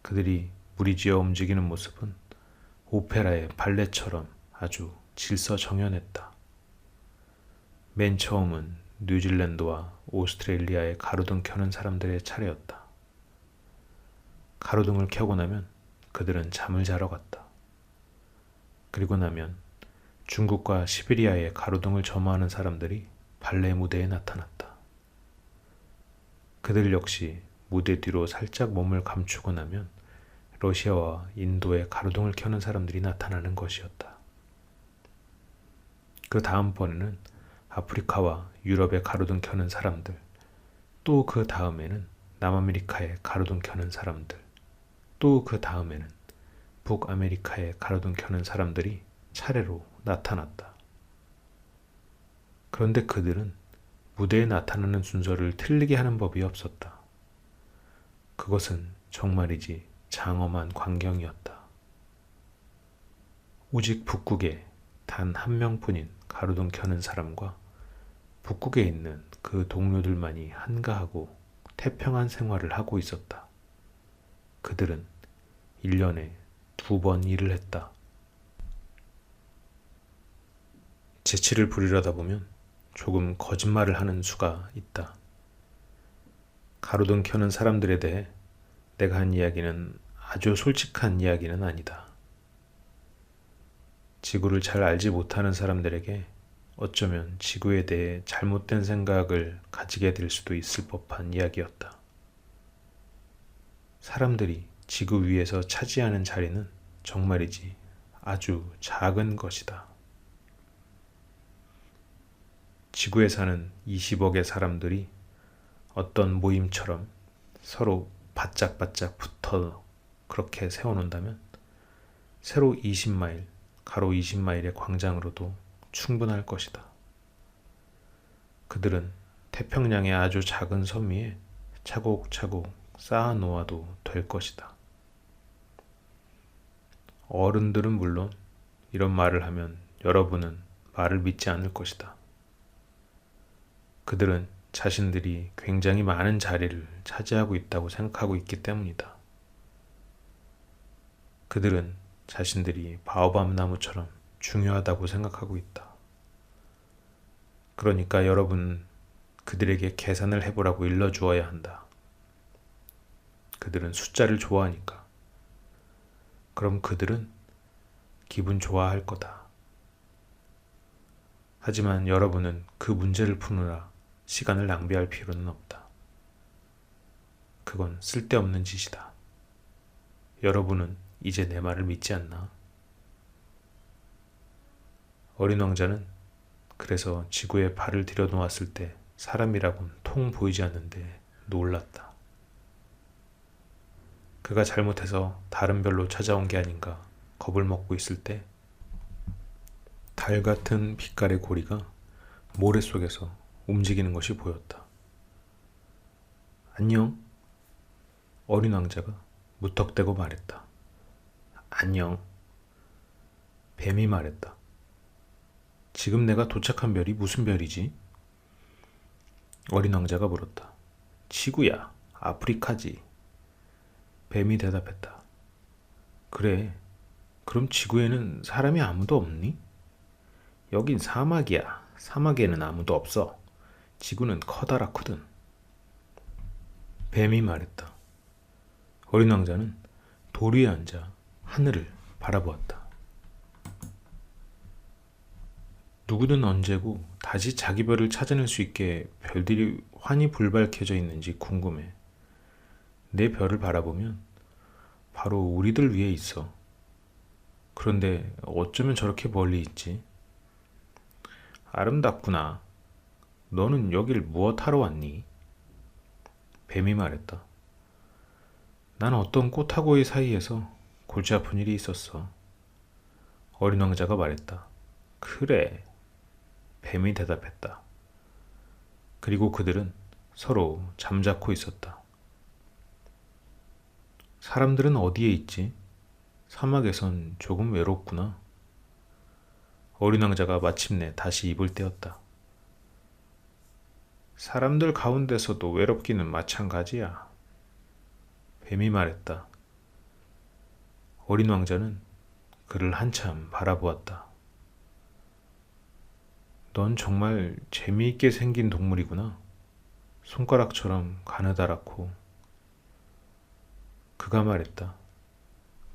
그들이 무리지어 움직이는 모습은 오페라의 발레처럼 아주 질서정연했다. 맨 처음은 뉴질랜드와 오스트레일리아에 가로등 켜는 사람들의 차례였다. 가로등을 켜고 나면 그들은 잠을 자러 갔다. 그리고 나면 중국과 시베리아에 가로등을 점화하는 사람들이 발레 무대에 나타났다. 그들 역시 무대 뒤로 살짝 몸을 감추고 나면 러시아와 인도에 가로등을 켜는 사람들이 나타나는 것이었다. 그 다음번에는 아프리카와 유럽에 가로등 켜는 사람들, 또 그 다음에는 남아메리카에 가로등 켜는 사람들, 또 그 다음에는 북아메리카에 가로등 켜는 사람들이 차례로 나타났다. 그런데 그들은 무대에 나타나는 순서를 틀리게 하는 법이 없었다. 그것은 정말이지 장엄한 광경이었다. 오직 북극에 단 한 명뿐인 가로등 켜는 사람과 북극에 있는 그 동료들만이 한가하고 태평한 생활을 하고 있었다. 그들은 1년에 2번 일을 했다. 재치를 부리려다 보면 조금 거짓말을 하는 수가 있다. 가로등 켜는 사람들에 대해 내가 한 이야기는 아주 솔직한 이야기는 아니다. 지구를 잘 알지 못하는 사람들에게 어쩌면 지구에 대해 잘못된 생각을 가지게 될 수도 있을 법한 이야기였다. 사람들이 지구 위에서 차지하는 자리는 정말이지 아주 작은 것이다. 지구에 사는 20억의 사람들이 어떤 모임처럼 서로 바짝바짝 붙어 그렇게 세워놓는다면 세로 20마일, 가로 20마일의 광장으로도 충분할 것이다. 그들은 태평양의 아주 작은 섬 위에 차곡차곡 쌓아 놓아도 될 것이다. 어른들은 물론 이런 말을 하면 여러분은 말을 믿지 않을 것이다. 그들은 자신들이 굉장히 많은 자리를 차지하고 있다고 생각하고 있기 때문이다. 그들은 자신들이 바오밤 나무처럼 중요하다고 생각하고 있다. 그러니까 여러분 그들에게 계산을 해보라고 일러주어야 한다. 그들은 숫자를 좋아하니까. 그럼 그들은 기분 좋아할 거다. 하지만 여러분은 그 문제를 푸느라 시간을 낭비할 필요는 없다. 그건 쓸데없는 짓이다. 여러분은 이제 내 말을 믿지 않나? 어린 왕자는 그래서 지구에 발을 들여놓았을 때 사람이라곤 통 보이지 않는데 놀랐다. 그가 잘못해서 다른 별로 찾아온 게 아닌가 겁을 먹고 있을 때 달 같은 빛깔의 고리가 모래 속에서 움직이는 것이 보였다. 안녕? 어린 왕자가 무턱대고 말했다. 안녕. 뱀이 말했다. 지금 내가 도착한 별이 무슨 별이지? 어린 왕자가 물었다. 지구야, 아프리카지. 뱀이 대답했다. 그래, 그럼 지구에는 사람이 아무도 없니? 여긴 사막이야. 사막에는 아무도 없어. 지구는 커다랗거든. 뱀이 말했다. 어린 왕자는 돌 위에 앉아 하늘을 바라보았다. 누구든 언제고 다시 자기 별을 찾아낼 수 있게 별들이 환히 불밝혀져 있는지 궁금해. 내 별을 바라보면 바로 우리들 위에 있어. 그런데 어쩌면 저렇게 멀리 있지? 아름답구나. 너는 여길 무엇하러 왔니? 뱀이 말했다. 난 어떤 꽃하고의 사이에서 골치 아픈 일이 있었어. 어린 왕자가 말했다. 그래. 뱀이 대답했다. 그리고 그들은 서로 잠자코 있었다. 사람들은 어디에 있지? 사막에선 조금 외롭구나. 어린 왕자가 마침내 다시 입을 떼었다. 사람들 가운데서도 외롭기는 마찬가지야. 뱀이 말했다. 어린 왕자는 그를 한참 바라보았다. 넌 정말 재미있게 생긴 동물이구나. 손가락처럼 가느다랗고. 그가 말했다.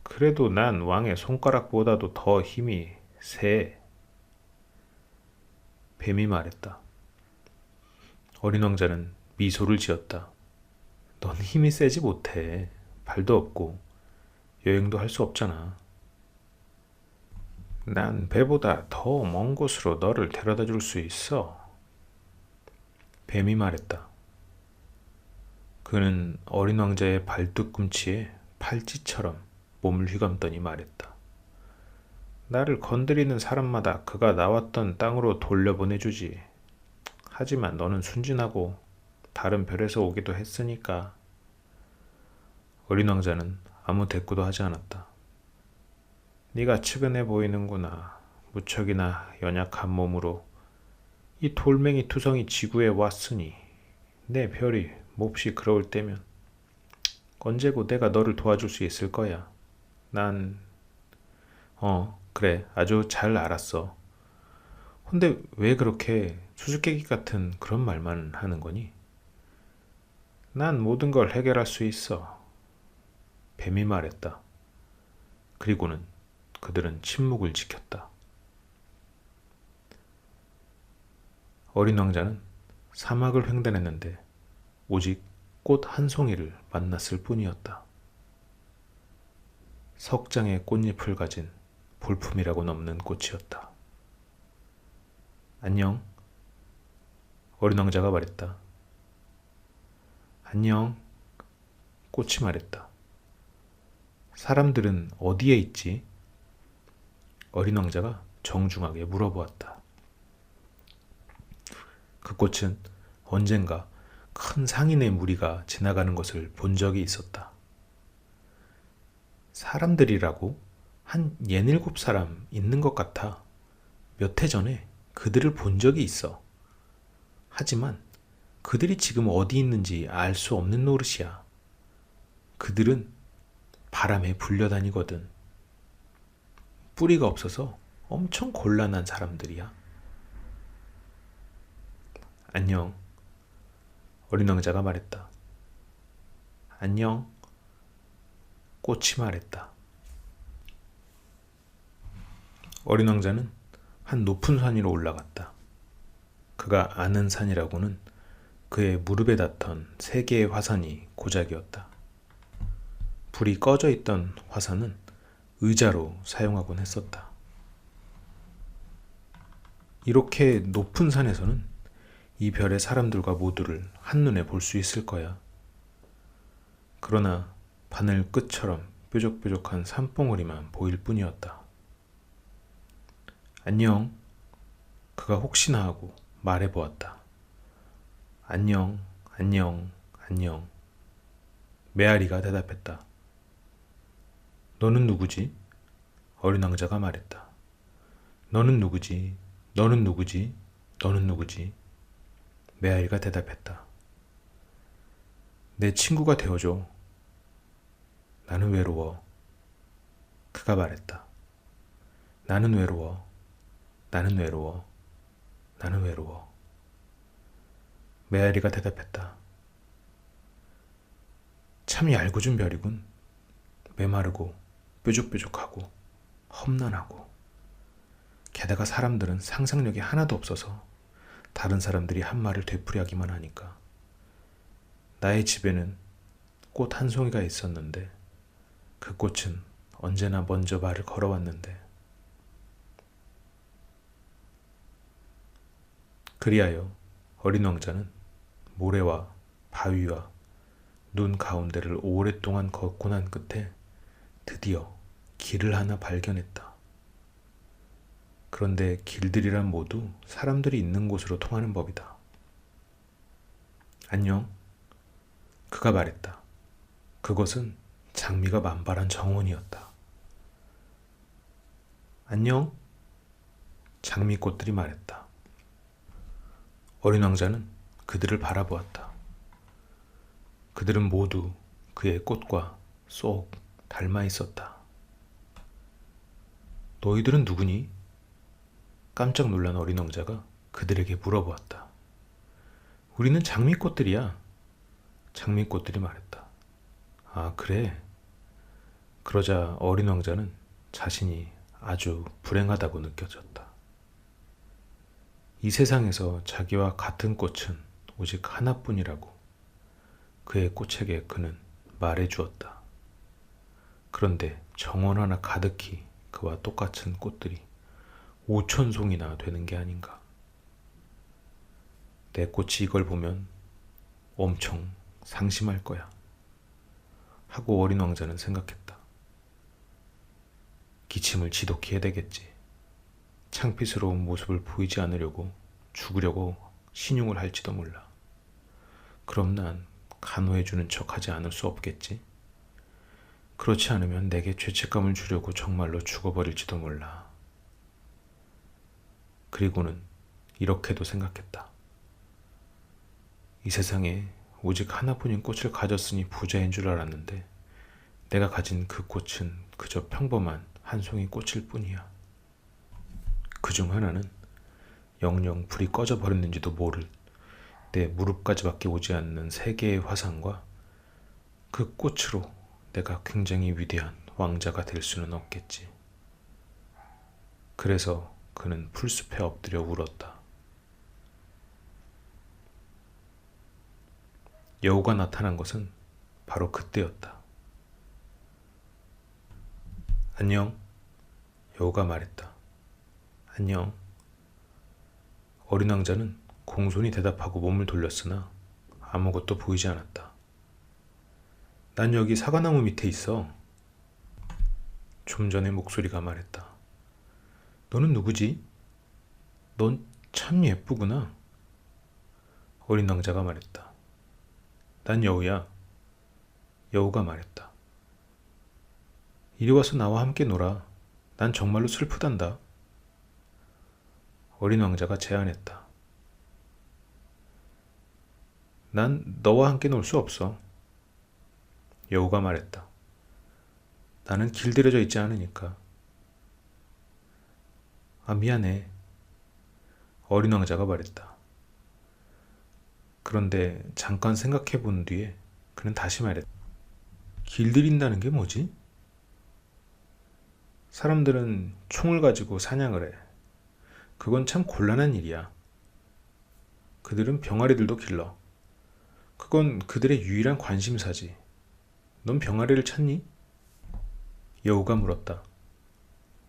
그래도 난 왕의 손가락보다도 더 힘이 세. 뱀이 말했다. 어린 왕자는 미소를 지었다. 넌 힘이 세지 못해. 발도 없고 여행도 할 수 없잖아. 난 배보다 더 먼 곳으로 너를 데려다 줄 수 있어. 뱀이 말했다. 그는 어린 왕자의 발뒤꿈치에 팔찌처럼 몸을 휘감더니 말했다. 나를 건드리는 사람마다 그가 나왔던 땅으로 돌려보내주지. 하지만 너는 순진하고 다른 별에서 오기도 했으니까. 어린 왕자는 아무 대꾸도 하지 않았다. 네가 측은해 보이는구나. 무척이나 연약한 몸으로 이 돌멩이 투성이 지구에 왔으니 내 별이 몹시 그러울 때면 언제고 내가 너를 도와줄 수 있을 거야. 난... 그래. 아주 잘 알았어. 근데 왜 그렇게 수수께끼 같은 그런 말만 하는 거니? 난 모든 걸 해결할 수 있어. 뱀이 말했다. 그리고는 그들은 침묵을 지켰다. 어린 왕자는 사막을 횡단했는데 오직 꽃 한 송이를 만났을 뿐이었다. 석장의 꽃잎을 가진 볼품이라고는 없는 꽃이었다. 안녕. 어린 왕자가 말했다. 안녕. 꽃이 말했다. 사람들은 어디에 있지? 어린 왕자가 정중하게 물어보았다. 그 꽃은 언젠가 큰 상인의 무리가 지나가는 것을 본 적이 있었다. 사람들이라고 한 67사람 있는 것 같아. 몇 해 전에 그들을 본 적이 있어. 하지만 그들이 지금 어디 있는지 알 수 없는 노릇이야. 그들은 바람에 불려다니거든. 뿌리가 없어서 엄청 곤란한 사람들이야. 안녕. 어린 왕자가 말했다. 안녕. 꽃이 말했다. 어린 왕자는 한 높은 산 위로 올라갔다. 그가 아는 산이라고는 그의 무릎에 닿던 3개의 화산이 고작이었다. 불이 꺼져 있던 화산은 의자로 사용하곤 했었다. 이렇게 높은 산에서는 이 별의 사람들과 모두를 한눈에 볼 수 있을 거야. 그러나 바늘 끝처럼 뾰족뾰족한 산봉우리만 보일 뿐이었다. 안녕. 그가 혹시나 하고 말해보았다. 안녕, 안녕, 안녕. 메아리가 대답했다. 너는 누구지? 어린 왕자가 말했다. 너는 누구지? 너는 누구지? 너는 누구지? 메아리가 대답했다. 내 친구가 되어줘. 나는 외로워. 그가 말했다. 나는 외로워. 나는 외로워. 나는 외로워. 메아리가 대답했다. 참 얄궂은 별이군. 메마르고 뾰족뾰족하고 험난하고. 게다가 사람들은 상상력이 하나도 없어서 다른 사람들이 한 말을 되풀이하기만 하니까. 나의 집에는 꽃 한 송이가 있었는데 그 꽃은 언제나 먼저 말을 걸어왔는데. 그리하여 어린 왕자는 모래와 바위와 눈 가운데를 오랫동안 걷고 난 끝에 드디어 길을 하나 발견했다. 그런데 길들이란 모두 사람들이 있는 곳으로 통하는 법이다. 안녕. 그가 말했다. 그것은 장미가 만발한 정원이었다. 안녕. 장미꽃들이 말했다. 어린 왕자는 그들을 바라보았다. 그들은 모두 그의 꽃과 쏙 닮아 있었다. 너희들은 누구니? 깜짝 놀란 어린 왕자가 그들에게 물어보았다. 우리는 장미꽃들이야. 장미꽃들이 말했다. 아, 그래? 그러자 어린 왕자는 자신이 아주 불행하다고 느껴졌다. 이 세상에서 자기와 같은 꽃은 오직 하나뿐이라고 그의 꽃에게 그는 말해 주었다. 그런데 정원 하나 가득히 그와 똑같은 꽃들이 5,000송이나 되는 게 아닌가. 내 꽃이 이걸 보면 엄청 상심할 거야. 하고 어린 왕자는 생각했다. 기침을 지독히 해야 되겠지. 창피스러운 모습을 보이지 않으려고 죽으려고 신용을 할지도 몰라. 그럼 난 간호해주는 척하지 않을 수 없겠지. 그렇지 않으면 내게 죄책감을 주려고 정말로 죽어버릴지도 몰라. 그리고는 이렇게도 생각했다. 이 세상에 오직 하나뿐인 꽃을 가졌으니 부자인 줄 알았는데 내가 가진 그 꽃은 그저 평범한 한 송이 꽃일 뿐이야. 그중 하나는 영영 불이 꺼져 버렸는지도 모를 내 무릎까지밖에 오지 않는 3개의 화상과 그 꽃으로 내가 굉장히 위대한 왕자가 될 수는 없겠지. 그래서 그는 풀숲에 엎드려 울었다. 여우가 나타난 것은 바로 그때였다. 안녕. 여우가 말했다. 안녕. 어린 왕자는 공손히 대답하고 몸을 돌렸으나 아무것도 보이지 않았다. 난 여기 사과나무 밑에 있어. 좀 전에 목소리가 말했다. 너는 누구지? 넌 참 예쁘구나. 어린 왕자가 말했다. 난 여우야. 여우가 말했다. 이리 와서 나와 함께 놀아. 난 정말로 슬프단다. 어린 왕자가 제안했다. 난 너와 함께 놀 수 없어. 여우가 말했다. 나는 길들여져 있지 않으니까. 아, 미안해. 어린 왕자가 말했다. 그런데 잠깐 생각해 본 뒤에 그는 다시 말했다. 길들인다는 게 뭐지? 사람들은 총을 가지고 사냥을 해. 그건 참 곤란한 일이야. 그들은 병아리들도 길러. 그건 그들의 유일한 관심사지. 넌 병아리를 찾니? 여우가 물었다.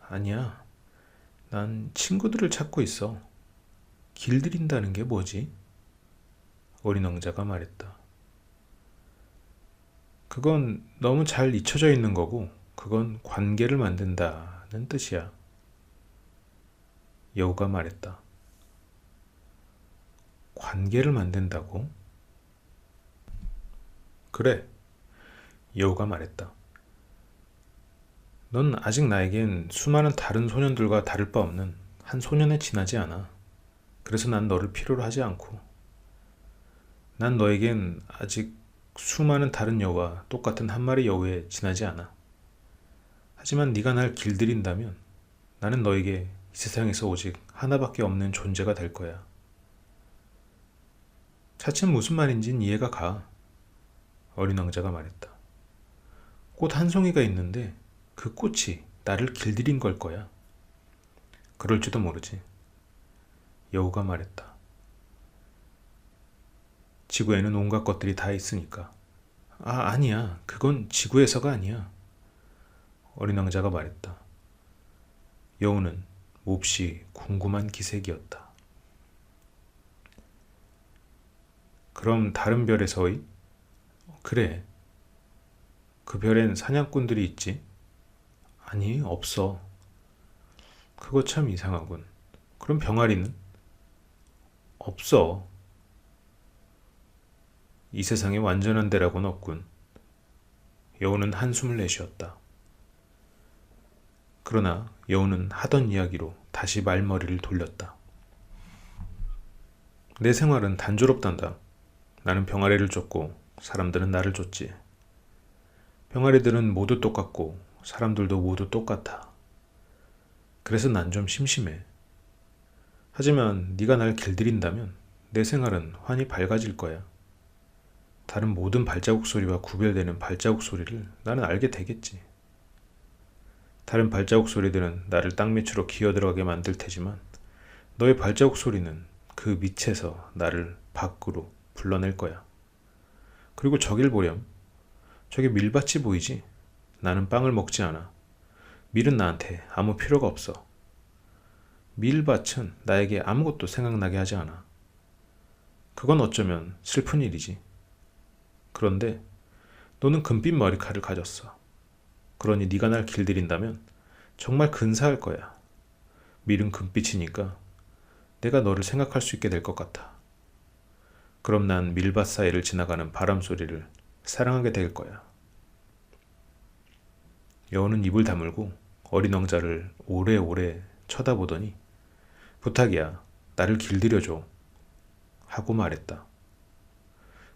아니야. 난 친구들을 찾고 있어. 길들인다는 게 뭐지? 어린 왕자가 말했다. 그건 너무 잘 잊혀져 있는 거고, 그건 관계를 만든다는 뜻이야. 여우가 말했다. 관계를 만든다고? 그래. 여우가 말했다. 넌 아직 나에겐 수많은 다른 소년들과 다를 바 없는 한 소년에 지나지 않아. 그래서 난 너를 필요로 하지 않고, 난 너에겐 아직 수많은 다른 여우와 똑같은 한 마리 여우에 지나지 않아. 하지만 네가 날 길들인다면 나는 너에게 이 세상에서 오직 하나밖에 없는 존재가 될 거야. 차츰 무슨 말인진 이해가 가. 어린 왕자가 말했다. 꽃 한 송이가 있는데 그 꽃이 나를 길들인 걸 거야. 그럴지도 모르지. 여우가 말했다. 지구에는 온갖 것들이 다 있으니까. 아, 아니야. 그건 지구에서가 아니야. 어린 왕자가 말했다. 여우는 몹시 궁금한 기색이었다. 그럼 다른 별에서의? 그래. 그 별엔 사냥꾼들이 있지? 아니, 없어. 그거 참 이상하군. 그럼 병아리는? 없어. 이 세상에 완전한 데라고는 없군. 여우는 한숨을 내쉬었다. 그러나 여우는 하던 이야기로 다시 말머리를 돌렸다. 내 생활은 단조롭단다. 나는 병아리를 쫓고 사람들은 나를 쫓지. 병아리들은 모두 똑같고 사람들도 모두 똑같아. 그래서 난 좀 심심해. 하지만 네가 날 길들인다면 내 생활은 환히 밝아질 거야. 다른 모든 발자국 소리와 구별되는 발자국 소리를 나는 알게 되겠지. 다른 발자국 소리들은 나를 땅밑으로 기어들어가게 만들 테지만 너의 발자국 소리는 그 밑에서 나를 밖으로 불러낼 거야. 그리고 저길 보렴. 저기 밀밭이 보이지? 나는 빵을 먹지 않아. 밀은 나한테 아무 필요가 없어. 밀밭은 나에게 아무것도 생각나게 하지 않아. 그건 어쩌면 슬픈 일이지. 그런데 너는 금빛 머리카락을 가졌어. 그러니 네가 날 길들인다면 정말 근사할 거야. 밀은 금빛이니까 내가 너를 생각할 수 있게 될 것 같아. 그럼 난 밀밭 사이를 지나가는 바람 소리를 사랑하게 될 거야. 여우는 입을 다물고 어린 왕자를 오래오래 쳐다보더니 부탁이야, 나를 길들여줘 하고 말했다.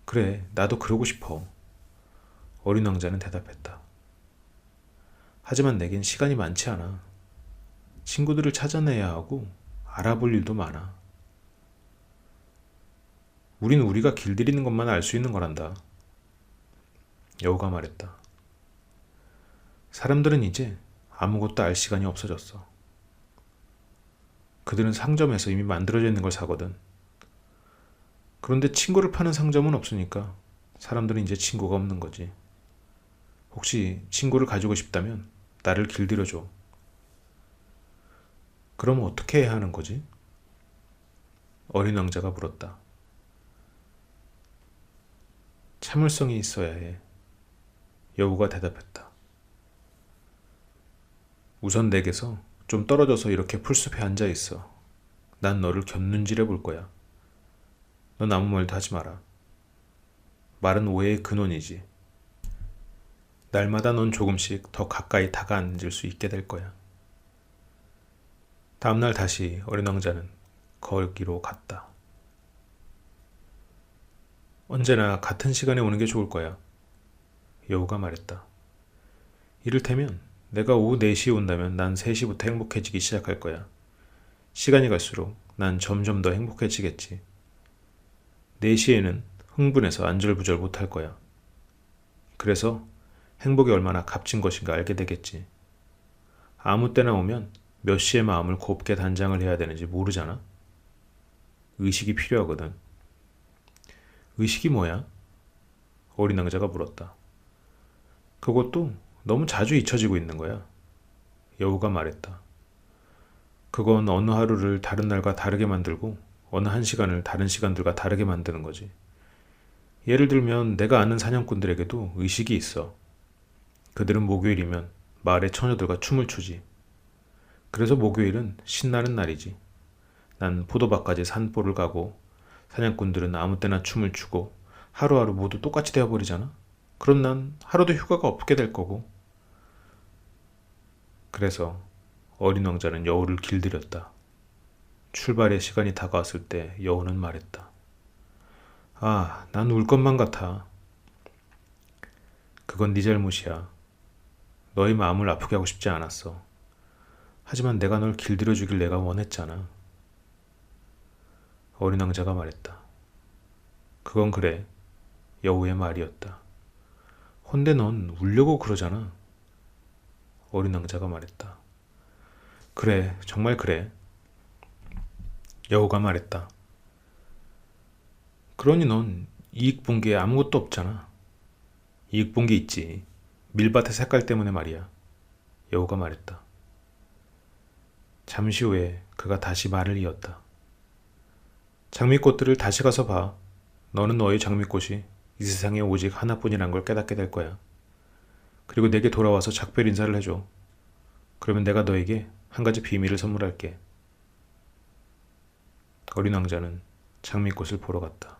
그래, 나도 그러고 싶어. 어린 왕자는 대답했다. 하지만 내겐 시간이 많지 않아. 친구들을 찾아내야 하고 알아볼 일도 많아. 우린 우리가 길들이는 것만 알 수 있는 거란다. 여우가 말했다. 사람들은 이제 아무것도 알 시간이 없어졌어. 그들은 상점에서 이미 만들어져 있는 걸 사거든. 그런데 친구를 파는 상점은 없으니까 사람들은 이제 친구가 없는 거지. 혹시 친구를 가지고 싶다면 나를 길들여줘. 그럼 어떻게 해야 하는 거지? 어린 왕자가 물었다. 참을성이 있어야 해. 여우가 대답했다. 우선 내게서 좀 떨어져서 이렇게 풀숲에 앉아 있어. 난 너를 곁눈질해 볼 거야. 넌 아무 말도 하지 마라. 말은 오해의 근원이지. 날마다 넌 조금씩 더 가까이 다가앉을 수 있게 될 거야. 다음날 다시 어린 왕자는 거기로 갔다. 언제나 같은 시간에 오는 게 좋을 거야. 여우가 말했다. 이를테면 내가 오후 4시에 온다면 난 3시부터 행복해지기 시작할 거야. 시간이 갈수록 난 점점 더 행복해지겠지. 4시에는 흥분해서 안절부절 못할 거야. 그래서 행복이 얼마나 값진 것인가 알게 되겠지. 아무 때나 오면 몇 시에 마음을 곱게 단장을 해야 되는지 모르잖아. 의식이 필요하거든. 의식이 뭐야? 어린 왕자가 물었다. 그것도 너무 자주 잊혀지고 있는 거야. 여우가 말했다. 그건 어느 하루를 다른 날과 다르게 만들고 어느 한 시간을 다른 시간들과 다르게 만드는 거지. 예를 들면 내가 아는 사냥꾼들에게도 의식이 있어. 그들은 목요일이면 마을의 처녀들과 춤을 추지. 그래서 목요일은 신나는 날이지. 난 포도밭까지 산보를 가고 사냥꾼들은 아무 때나 춤을 추고 하루하루 모두 똑같이 되어버리잖아. 그럼 난 하루도 휴가가 없게 될 거고. 그래서 어린 왕자는 여우를 길들였다. 출발의 시간이 다가왔을 때 여우는 말했다. 아, 난 울 것만 같아. 그건 네 잘못이야. 너희 마음을 아프게 하고 싶지 않았어. 하지만 내가 널 길들여주길 내가 원했잖아. 어린 왕자가 말했다. 그건 그래. 여우의 말이었다. 헌데 넌 울려고 그러잖아. 어린 왕자가 말했다. 그래, 정말 그래. 여우가 말했다. 그러니 넌 이익 본 게 아무것도 없잖아. 이익 본 게 있지. 밀밭의 색깔 때문에 말이야. 여우가 말했다. 잠시 후에 그가 다시 말을 이었다. 장미꽃들을 다시 가서 봐. 너는 너의 장미꽃이 이 세상에 오직 하나뿐이란 걸 깨닫게 될 거야. 그리고 내게 돌아와서 작별 인사를 해줘. 그러면 내가 너에게 한 가지 비밀을 선물할게. 어린 왕자는 장미꽃을 보러 갔다.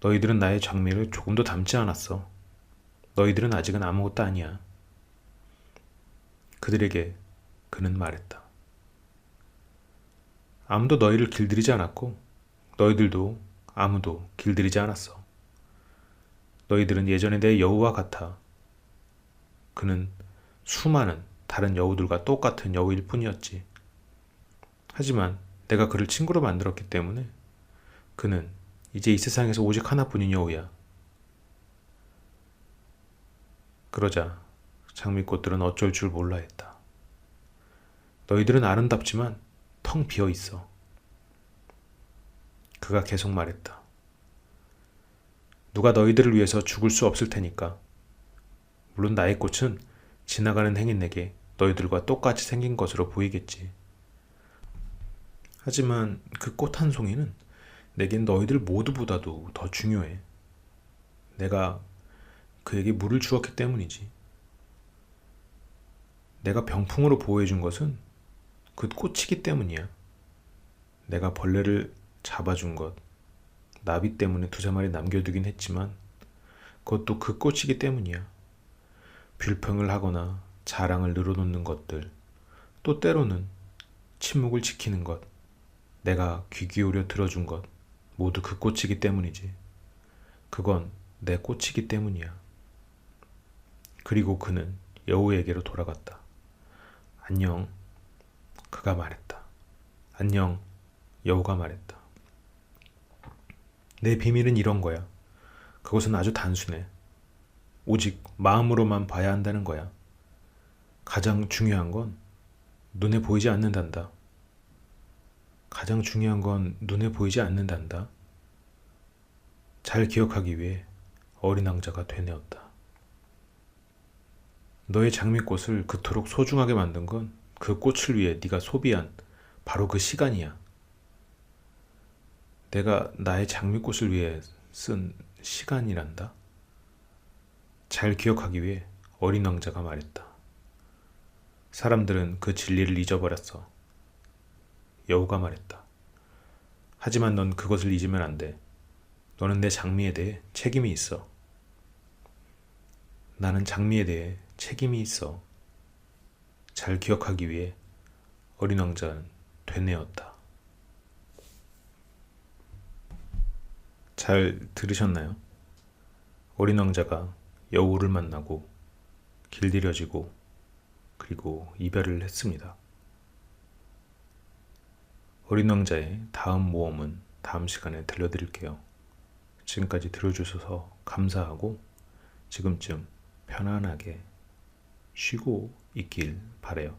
너희들은 나의 장미를 조금도 닮지 않았어. 너희들은 아직은 아무것도 아니야. 그들에게 그는 말했다. 아무도 너희를 길들이지 않았고 너희들도 아무도 길들이지 않았어. 너희들은 예전에 내 여우와 같아. 그는 수많은 다른 여우들과 똑같은 여우일 뿐이었지. 하지만 내가 그를 친구로 만들었기 때문에 그는 이제 이 세상에서 오직 하나뿐인 여우야. 그러자 장미꽃들은 어쩔 줄 몰라 했다. 너희들은 아름답지만 텅 비어 있어. 그가 계속 말했다. 누가 너희들을 위해서 죽을 수 없을 테니까. 물론 나의 꽃은 지나가는 행인에게 너희들과 똑같이 생긴 것으로 보이겠지. 하지만 그 꽃 한 송이는 내겐 너희들 모두보다도 더 중요해. 내가 그에게 물을 주었기 때문이지. 내가 병풍으로 보호해준 것은 그 꽃이기 때문이야. 내가 벌레를 잡아준 것, 나비 때문에 2~3마리 남겨두긴 했지만 그것도 그 꽃이기 때문이야. 빌평을 하거나 자랑을 늘어놓는 것들, 또 때로는 침묵을 지키는 것, 내가 귀 기울여 들어준 것, 모두 그 꽃이기 때문이지. 그건 내 꽃이기 때문이야. 그리고 그는 여우에게로 돌아갔다. 안녕. 그가 말했다. 안녕. 여우가 말했다. 내 비밀은 이런 거야. 그것은 아주 단순해. 오직 마음으로만 봐야 한다는 거야. 가장 중요한 건 눈에 보이지 않는단다. 가장 중요한 건 눈에 보이지 않는단다. 잘 기억하기 위해 어린 왕자가 되뇌었다. 너의 장미꽃을 그토록 소중하게 만든 건 그 꽃을 위해 네가 소비한 바로 그 시간이야. 내가 나의 장미꽃을 위해 쓴 시간이란다. 잘 기억하기 위해 어린 왕자가 말했다. 사람들은 그 진리를 잊어버렸어. 여우가 말했다. 하지만 넌 그것을 잊으면 안 돼. 너는 내 장미에 대해 책임이 있어. 나는 장미에 대해 책임이 있어. 잘 기억하기 위해 어린 왕자는 되뇌었다. 잘 들으셨나요? 어린 왕자가 여우를 만나고 길들여지고 그리고 이별을 했습니다. 어린 왕자의 다음 모험은 다음 시간에 들려드릴게요. 지금까지 들어주셔서 감사하고 지금쯤 편안하게 쉬고 있길 바래요.